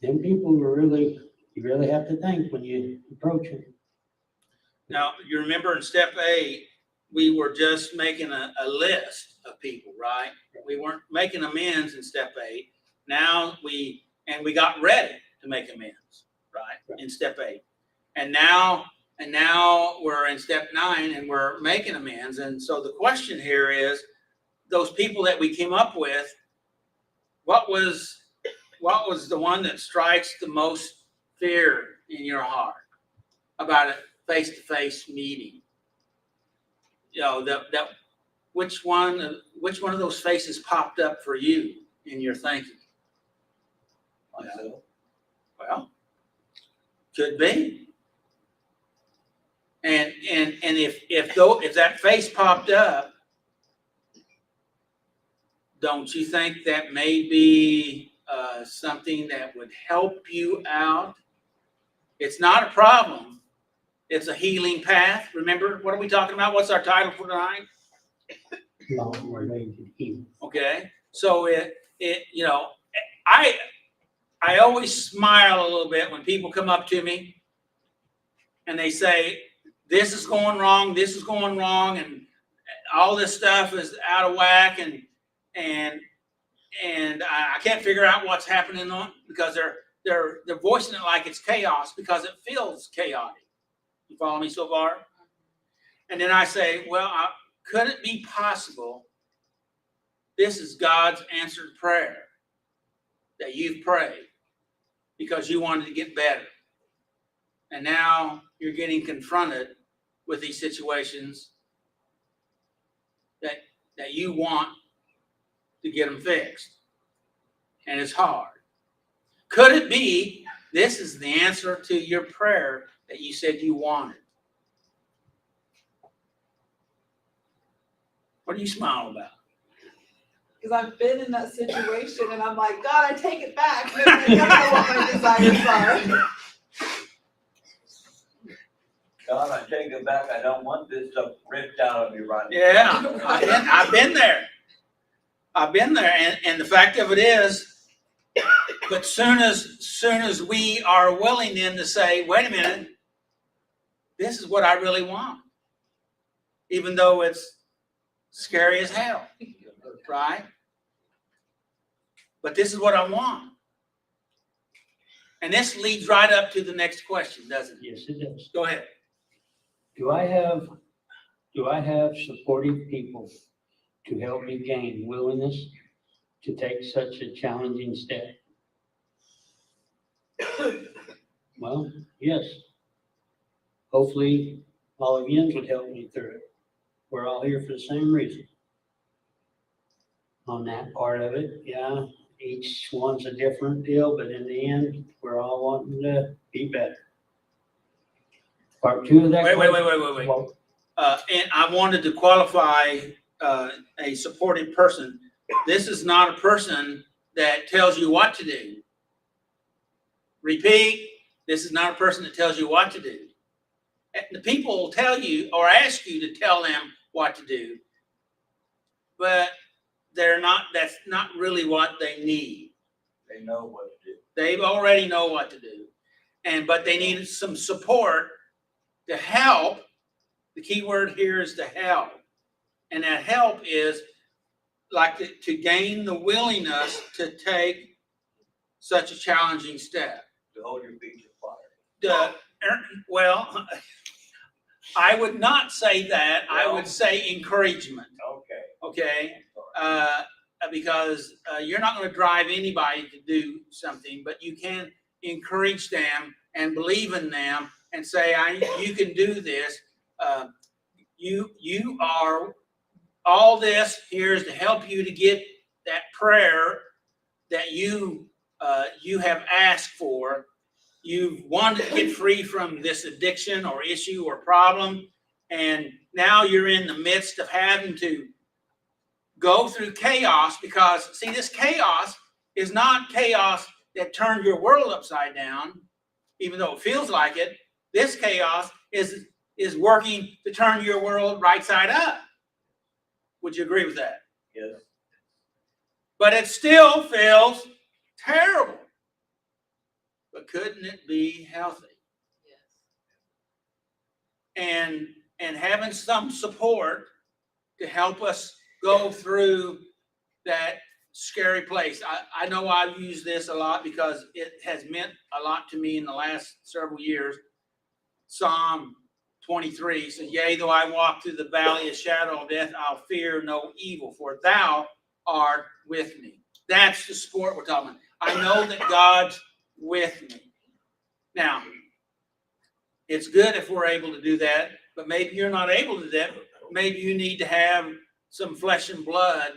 Them people you really have to think when you approach them. Now, you remember in step 8, we were just making a list of people, right? We weren't making amends in step 8. Now we got ready to make amends, right? In step 8. And now we're in step 9 and we're making amends. And so the question here is, those people that we came up with, what was the one that strikes the most fear in your heart about a face-to-face meeting? You know, that which one of those faces popped up for you in your thinking? Well, could be. And if that face popped up, don't you think that may be something that would help you out? It's not a problem. It's a healing path. Remember, what are we talking about? What's our title for tonight? Long way to heal. Okay, so I always smile a little bit when people come up to me and they say, this is going wrong, and all this stuff is out of whack, and I can't figure out what's happening because they're voicing it like it's chaos because it feels chaotic. You follow me so far? And then I say, well, could it be possible this is God's answered prayer that you've prayed because you wanted to get better. And now you're getting confronted with these situations that you want to get them fixed. And it's hard. Could it be this is the answer to your prayer that you said you wanted? What do you smile about? Because I've been in that situation and I'm like, God, I take it back. Maybe I don't know what my desires are. God, I take it back, I don't want this stuff ripped out of me right now. Yeah, I've been there. I've been there, and the fact of it is, but soon as we are willing then to say, wait a minute, this is what I really want, even though it's scary as hell, right? But this is what I want. And this leads right up to the next question, doesn't it? Yes, it does. Go ahead. Do I have supportive people to help me gain willingness to take such a challenging step? Well, yes. Hopefully, all of you would help me through it. We're all here for the same reason. On that part of it, yeah, each one's a different deal, but in the end, we're all wanting to be better. Part two of that. Wait. Well, And I wanted to qualify a supportive person. This is not a person that tells you what to do. Repeat, this is not a person that tells you what to do. The people will tell you or ask you to tell them what to do, but that's not really what they need. They know what to do. They already know what to do. But they need some support to help. The key word here is to help. And that help is like to gain the willingness to take such a challenging step. To hold your feet to fire. Well, I would not say that. I would say encouragement, okay? Because you're not going to drive anybody to do something, but you can encourage them and believe in them and say, you can do this. You are all this here is to help you to get that prayer that you have asked for. You've wanted to get free from this addiction or issue or problem, and now you're in the midst of having to go through chaos because, see, this chaos is not chaos that turned your world upside down, even though it feels like it. This chaos is working to turn your world right side up. Would you agree with that? Yes. But it still feels terrible. But couldn't it be healthy? Yes. And having some support to help us go through that scary place. I know I've used this a lot because it has meant a lot to me in the last several years. Psalm 23 says, yea, though I walk through the valley of shadow of death, I'll fear no evil, for thou art with me. That's the support we're talking about. I know that God's with me. Now, it's good if we're able to do that, but maybe you're not able to do that. Maybe you need to have some flesh and blood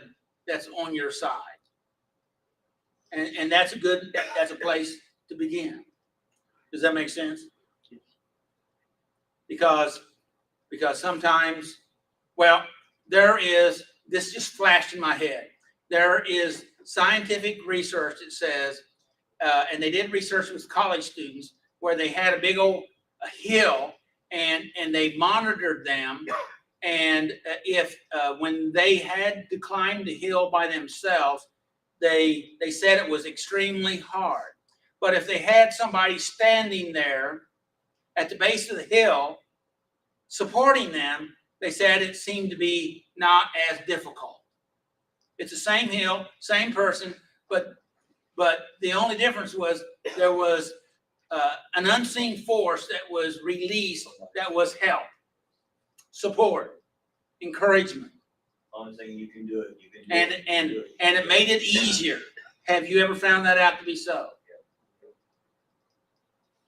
that's on your side. And that's a place to begin. Does that make sense? Because sometimes, well, this just flashed in my head. There is scientific research that says, and they did research with college students where they had a big old hill and they monitored them. And if when they had to climb the hill by themselves, they said it was extremely hard. But if they had somebody standing there at the base of the hill supporting them, they said it seemed to be not as difficult. It's the same hill, same person, but the only difference was there was an unseen force that was released that was help, support, encouragement. only thing you can do it, you can do And, it. and, do it. and it made it easier. Have you ever found that out to be so?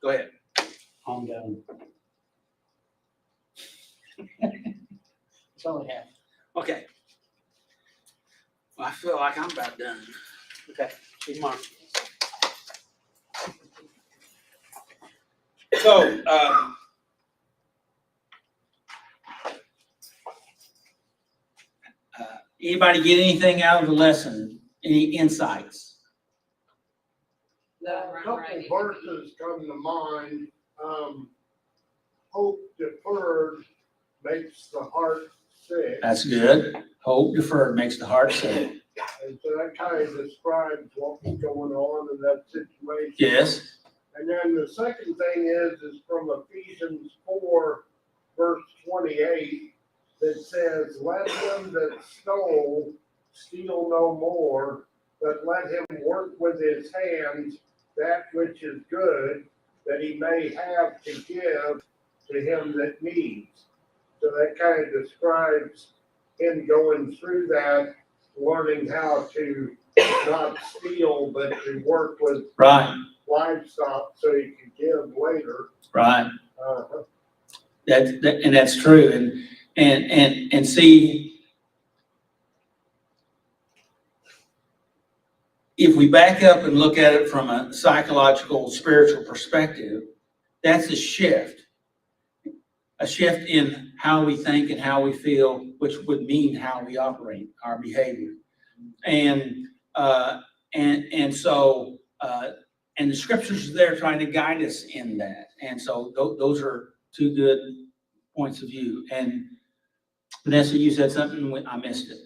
Go ahead. I'm done. That's all I have. Okay. Well, I feel like I'm about done. Okay, Chief Mark. So, anybody get anything out of the lesson? Any insights? That A I'm couple writing. verses come to mind. Hope deferred makes the heart sick. That's good. Hope deferred makes the heart sick. And so that kind of describes what was going on in that situation. Yes, And then the second thing is from Ephesians 4, verse 28, that says, let him that stole steal no more, but let him work with his hands that which is good, that he may have to give to him that needs. So that kind of describes him going through that, learning how to not steal, but to work with right, livestock so he can give later. right. Uh-huh. And that's true. And see, if we back up and look at it from a psychological, spiritual perspective, that's a shift in how we think and how we feel, which would mean how we operate, our behavior. And so the scriptures are there trying to guide us in that. And so those are two good points of view. And Vanessa, you said something, I missed it.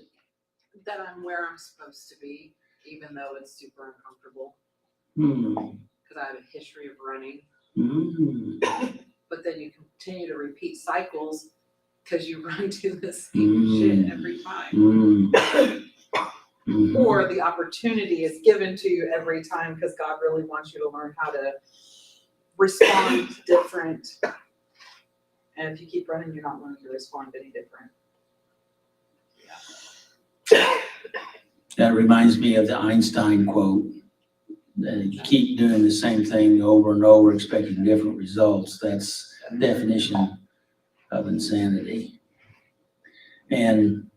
That I'm where I'm supposed to be, even though it's super uncomfortable, Hmm. because I have a history of running. Hmm. But then you continue to repeat cycles because you run to the same shit every time. Hmm. Hmm. Or the opportunity is given to you every time because God really wants you to learn how to respond different. And if you keep running, you're not learning to respond any different. That reminds me of the Einstein quote, that if you keep doing the same thing over and over, expecting different results, that's the definition of insanity. And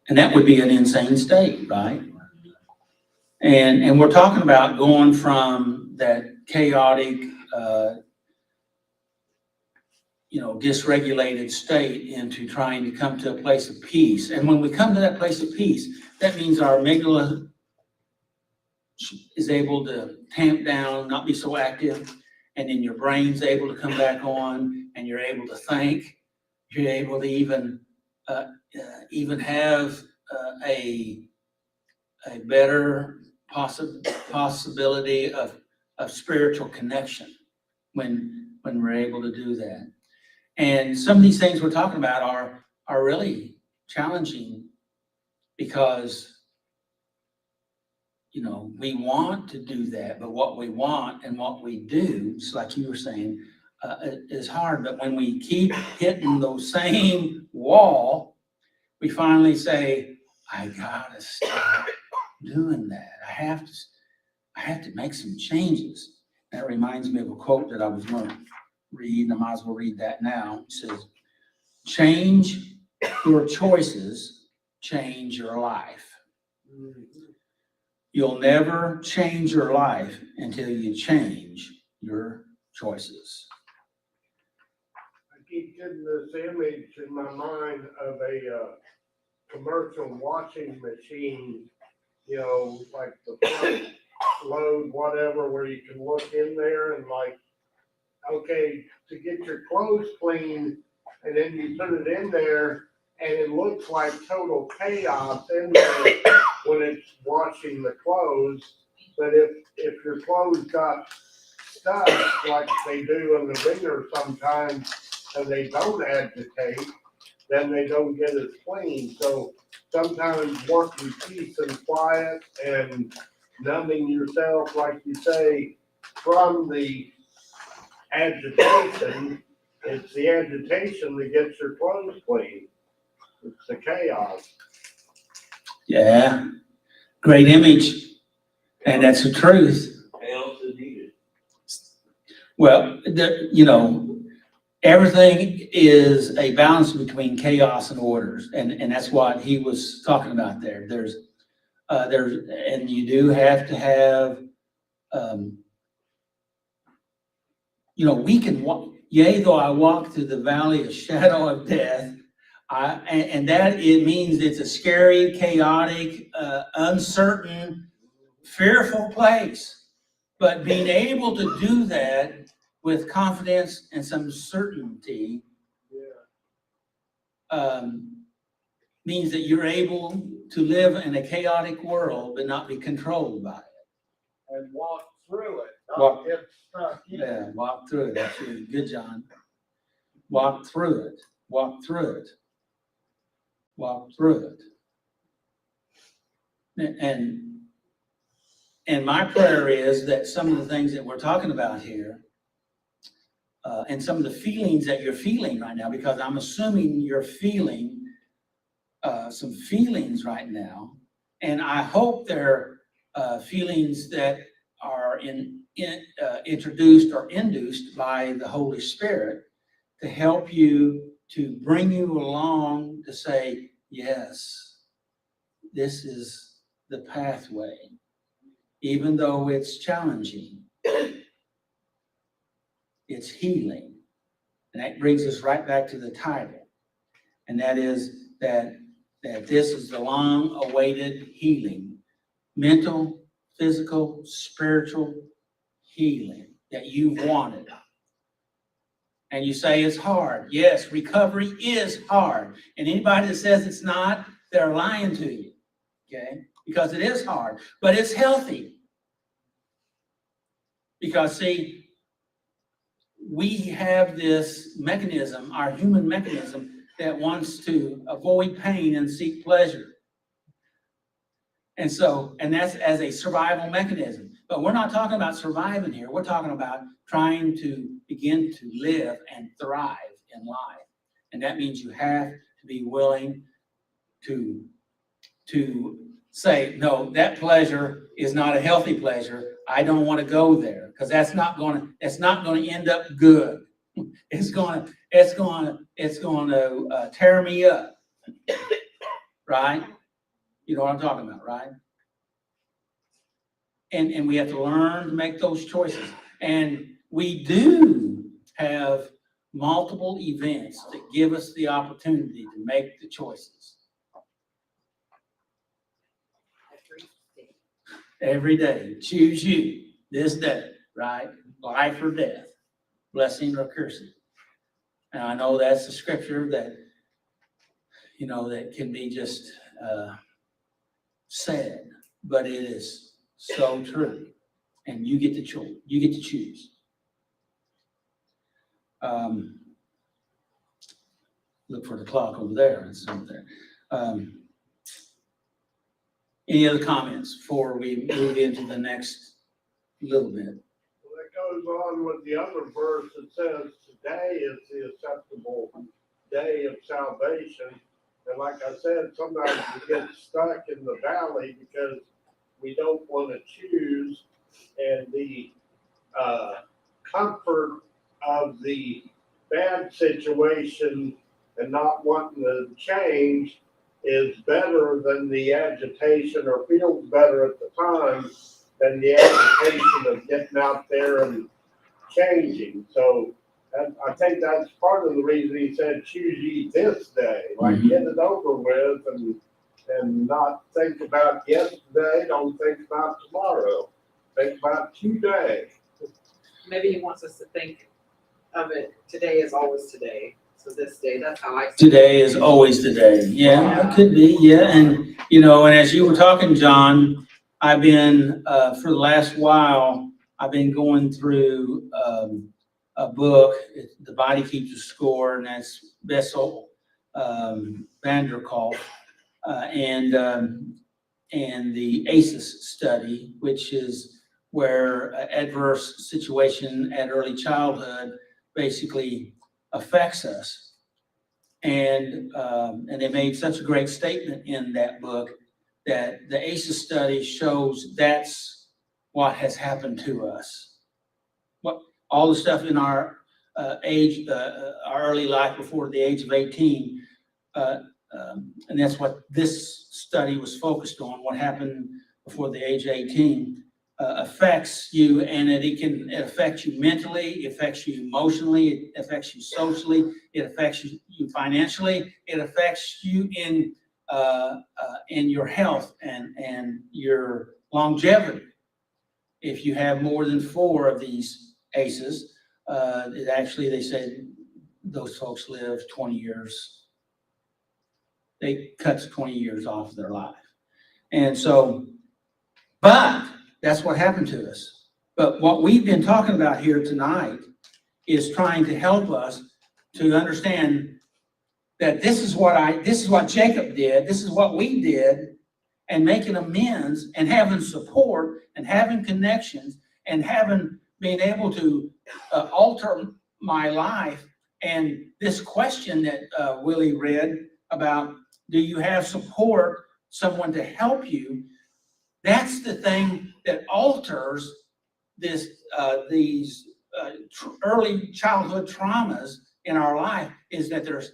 that would be an insane state, right? And we're talking about going from that chaotic, dysregulated state into trying to come to a place of peace. And when we come to that place of peace, that means our amygdala is able to tamp down, not be so active, and then your brain's able to come back on, and you're able to think. You're able to even have a better possibility of spiritual connection when we're able to do that. And some of these things we're talking about are really challenging because we want to do that, but what we want and what we do, just like you were saying, is hard. But when we keep hitting those same wall, we finally say, I gotta stop doing that. I have to make some changes. That reminds me of a quote that I was going to read, and I might as well read that now. It says, change your choices, change your life. You'll never change your life until you change your choices. I keep getting this image in my mind of a commercial washing machine, like the front load, whatever, where you can look in there and okay, to get your clothes clean, and then you put it in there, and it looks like total chaos in there when it's washing the clothes. But if your clothes got stuck like they do in the wringer sometimes, and they don't agitate, then they don't get as clean. So sometimes working peace and quiet and numbing yourself, like you say, from the agitation, it's the agitation that gets your clothes clean. It's the chaos. Yeah, great image, and that's the truth. Chaos is needed. Well, everything is a balance between chaos and orders, and that's what he was talking about there. And you do have to have, we can walk, yea, though I walk through the valley of shadow of death, and that it means it's a scary, chaotic, uncertain, fearful place. But being able to do that with confidence and some certainty means that you're able to live in a chaotic world but not be controlled by it. And walk through it, Walk- not get stuck in it. Yeah, walk through it. That's really good, John. Walk through it. Walk through it. Walk through it. And my prayer is that some of the things that we're talking about here, and some of the feelings that you're feeling right now, because I'm assuming you're feeling some feelings right now, and I hope they're feelings that are introduced or induced by the Holy Spirit to help you, to bring you along to say, yes, this is the pathway, even though it's challenging. It's healing. And that brings us right back to the title. And that is that this is the long-awaited healing, mental, physical, spiritual healing that you've wanted. And you say it's hard. Yes, recovery is hard. And anybody that says it's not, they're lying to you, okay? Because it is hard, but it's healthy. Because, see, we have this mechanism, our human mechanism, that wants to avoid pain and seek pleasure. And that's as a survival mechanism. But we're not talking about surviving here. We're talking about trying to begin to live and thrive in life. And that means you have to be willing to say, no, that pleasure is not a healthy pleasure. I don't want to go there, because that's not going to end up good. It's going to tear me up. Right? You know what I'm talking about, right? And we have to learn to make those choices. And we do have multiple events that give us the opportunity to make the choices. Every day, choose you this day, right? Life or death, blessing or cursing. And I know that's the scripture that, that can be just said, but it is so true. And you get to choose. You get to choose. Look for the clock over there. It's over there. Any other comments before we move into the next little bit? Well, it goes on with the other verse that says, today is the acceptable day of salvation. And like I said, sometimes we get stuck in the valley because we don't want to choose, and the comfort of the bad situation and not wanting to change is better than the agitation, or feels better at the time than the agitation of getting out there and changing. So I think that's part of the reason he said, choose ye this day, like get it over with and not think about yesterday, don't think about tomorrow, think about today. Maybe he wants us to think of it, today is always today. So this day, that's how I see it. Today is always today. Yeah, it could be. Yeah. And, and as you were talking, John, I've been, for the last while, I've been going through a book, The Body Keeps a Score, and that's Bessel van der Kolk, and the ACEs study, which is where adverse situation at early childhood basically affects us. And they made such a great statement in that book that the ACEs study shows that's what has happened to us. What, all the stuff in our age, our early life before the age of 18, and that's what this study was focused on, what happened before the age of 18, affects you, and it affects you mentally, it affects you emotionally, it affects you socially, it affects you financially, it affects you in your health and your longevity. If you have more than 4 of these ACEs, it actually, they said those folks live 20 years. They cuts 20 years off their life. And so, but that's what happened to us. But what we've been talking about here tonight is trying to help us to understand that this is what Jacob did, this is what we did, and making amends and having support and having connections and being able to alter my life. And this question that Willie read about, do you have support, someone to help you? That's the thing that alters these early childhood traumas in our life, is that there's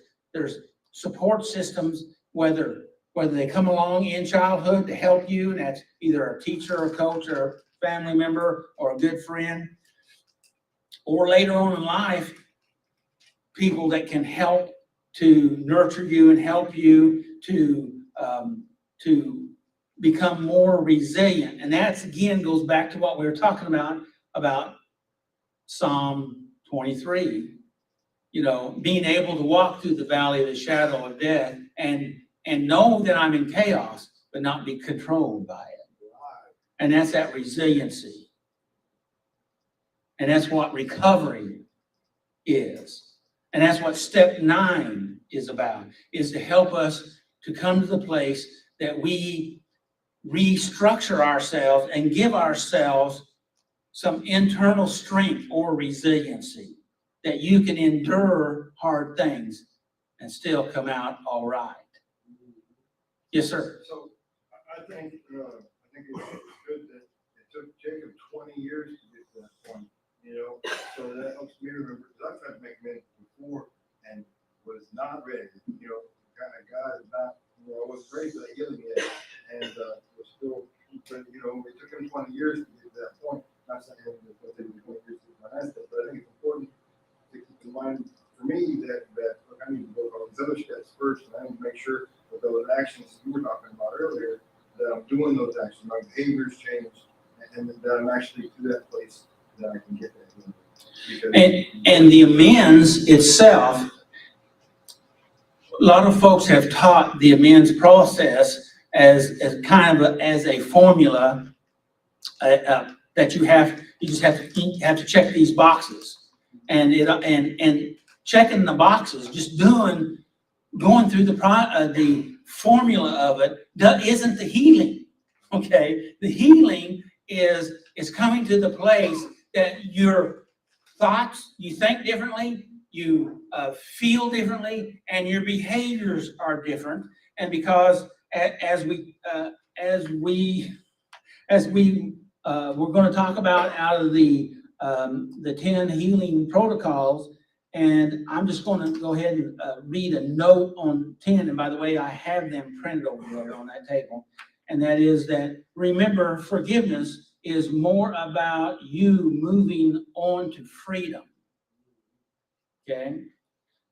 support systems, whether they come along in childhood to help you, and that's either a teacher or a coach or a family member or a good friend, or later on in life, people that can help to nurture you and help you to become more resilient. And that's, again, goes back to what we were talking about Psalm 23, being able to walk through the valley of the shadow of death and know that I'm in chaos, but not be controlled by it. And that's that resiliency. And that's what recovery is. And that's what step 9 is about, is to help us to come to the place that we restructure ourselves and give ourselves some internal strength or resiliency, that you can endure hard things and still come out all right. Yes, sir. So I think it's good that it took Jacob 20 years to get to that point, so that helps me remember, because I've tried to make amends before and was not ready, God is not, I was ready for that healing yet, and was still, but, it took him 20 years to get to that point. Not saying it was 20 years to my last step, but I think it's important to keep in mind for me that look, I need to work on these other steps first, and I need to make sure that those actions you were talking about earlier, that I'm doing those actions, my behaviors change, and that I'm actually to that place that I can get that healing. And the amends itself, a lot of folks have taught the amends process as kind of as a formula that you just have to check these boxes, and checking the boxes, just going through the formula of it isn't the healing. Okay, the healing is coming to the place that your thoughts, you think differently, you feel differently, and your behaviors are different. And because as we're going to talk about out of the 10 healing protocols, and I'm just going to go ahead and read a note on 10. And by the way, I have them printed over there on that table. And that is that, remember, forgiveness is more about you moving on to freedom. Okay?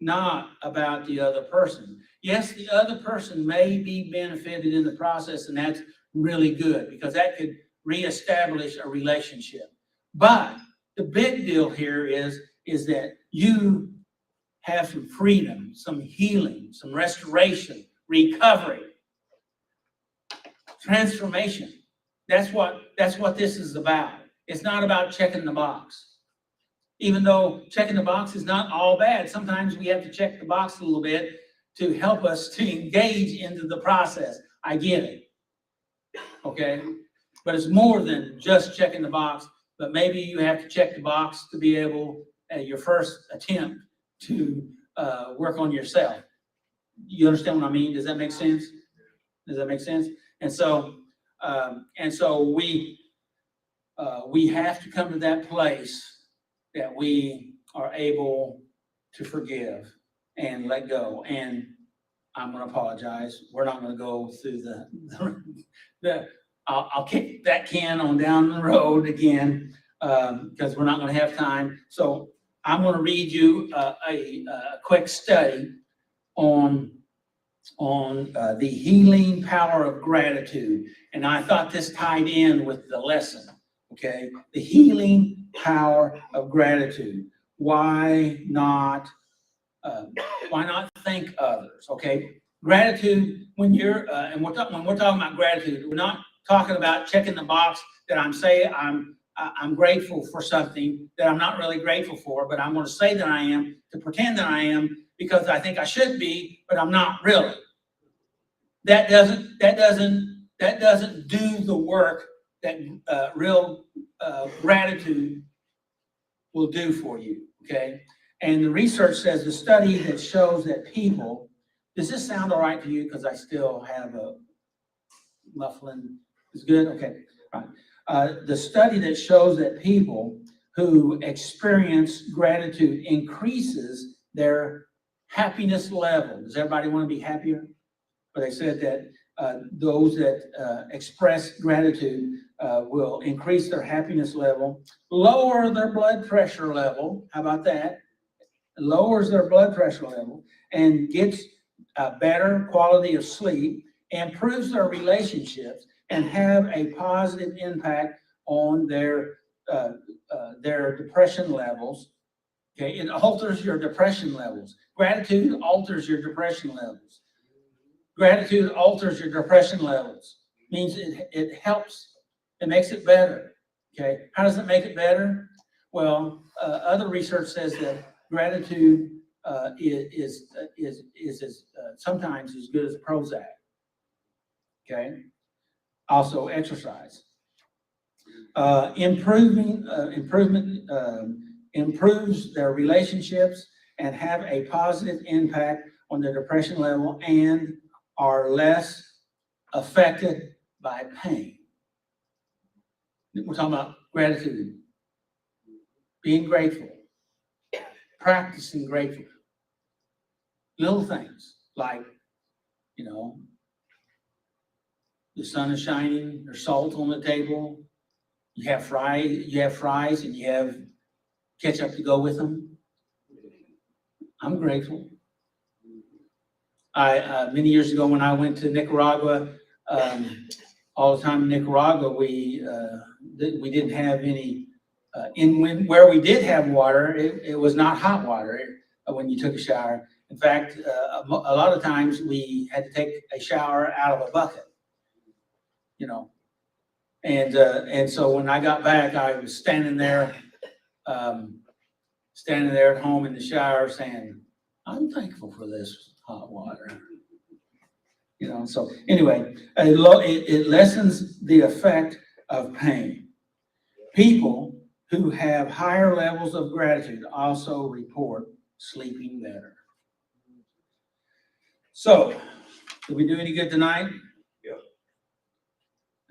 Not about the other person. Yes, the other person may be benefited in the process, and that's really good, because that could reestablish a relationship. But the big deal here is that you have some freedom, some healing, some restoration, recovery, transformation. That's what this is about. It's not about checking the box. Even though checking the box is not all bad, sometimes we have to check the box a little bit to help us to engage into the process. I get it. Okay? But it's more than just checking the box, but maybe you have to check the box to be able, your first attempt to work on yourself. you understand what I mean? Does that make sense? Does that make sense? And so we have to come to that place that we are able to forgive and let go. And I'm gonna apologize. We're not gonna go through I'll kick that can on down the road again, because we're not gonna have time. So I'm gonna read you a quick study on the healing power of gratitude. And I thought this tied in with the lesson, okay? The healing power of gratitude. Why not thank others, okay? Gratitude, when you're, when we're talking about gratitude, we're not talking about checking the box that I'm grateful for something that I'm not really grateful for, but I'm going to say that I am, to pretend that I am, because I think I should be, but I'm not really. That doesn't do the work that real gratitude will do for you, okay? And the research says, the study that shows that people, does this sound all right to you? Because I still have a muffling. Is good? Okay, all right. The study that shows that people who experience gratitude increases their happiness level. Does everybody want to be happier? But they said that those that express gratitude will increase their happiness level, lower their blood pressure level. How about that? Lowers their blood pressure level and gets a better quality of sleep, improves their relationships, and have a positive impact on their depression levels. Okay, it alters your depression levels. Gratitude alters your depression levels. Gratitude alters your depression levels. Means it helps. It makes it better. Okay, how does it make it better? Well, other research says that gratitude is sometimes as good as Prozac. Okay. Also, exercise. Improvement improves their relationships and have a positive impact on their depression level and are less affected by pain. We're talking about gratitude, being grateful, practicing grateful. Little things like, the sun is shining, there's salt on the table, you have fries and you have ketchup to go with them. I'm grateful. Many years ago when I went to Nicaragua, all the time in Nicaragua, we didn't have any, where we did have water, it was not hot water when you took a shower. In fact, a lot of times we had to take a shower out of a bucket, and so when I got back, I was standing there at home in the shower saying, I'm thankful for this hot water. So anyway, it lessens the effect of pain. People who have higher levels of gratitude also report sleeping better. So, did we do any good tonight? Yeah.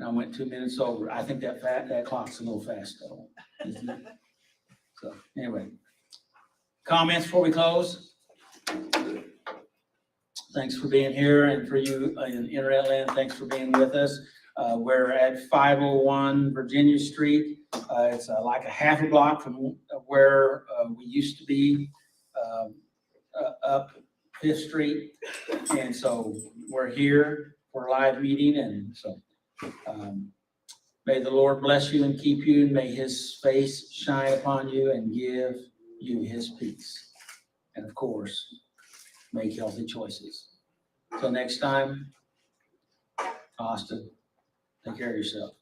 I went 2 minutes over. I think that clock's a little fast though, isn't it? So anyway, comments before we close? Thanks for being here, and for you in Internet, thanks for being with us. We're at 501 Virginia Street. It's like a half a block from where we used to be, up 5th Street. And so we're here for a live meeting, and so may the Lord bless you and keep you, and may his face shine upon you and give you his peace. And of course, make healthy choices. Till next time, Austin, take care of yourself.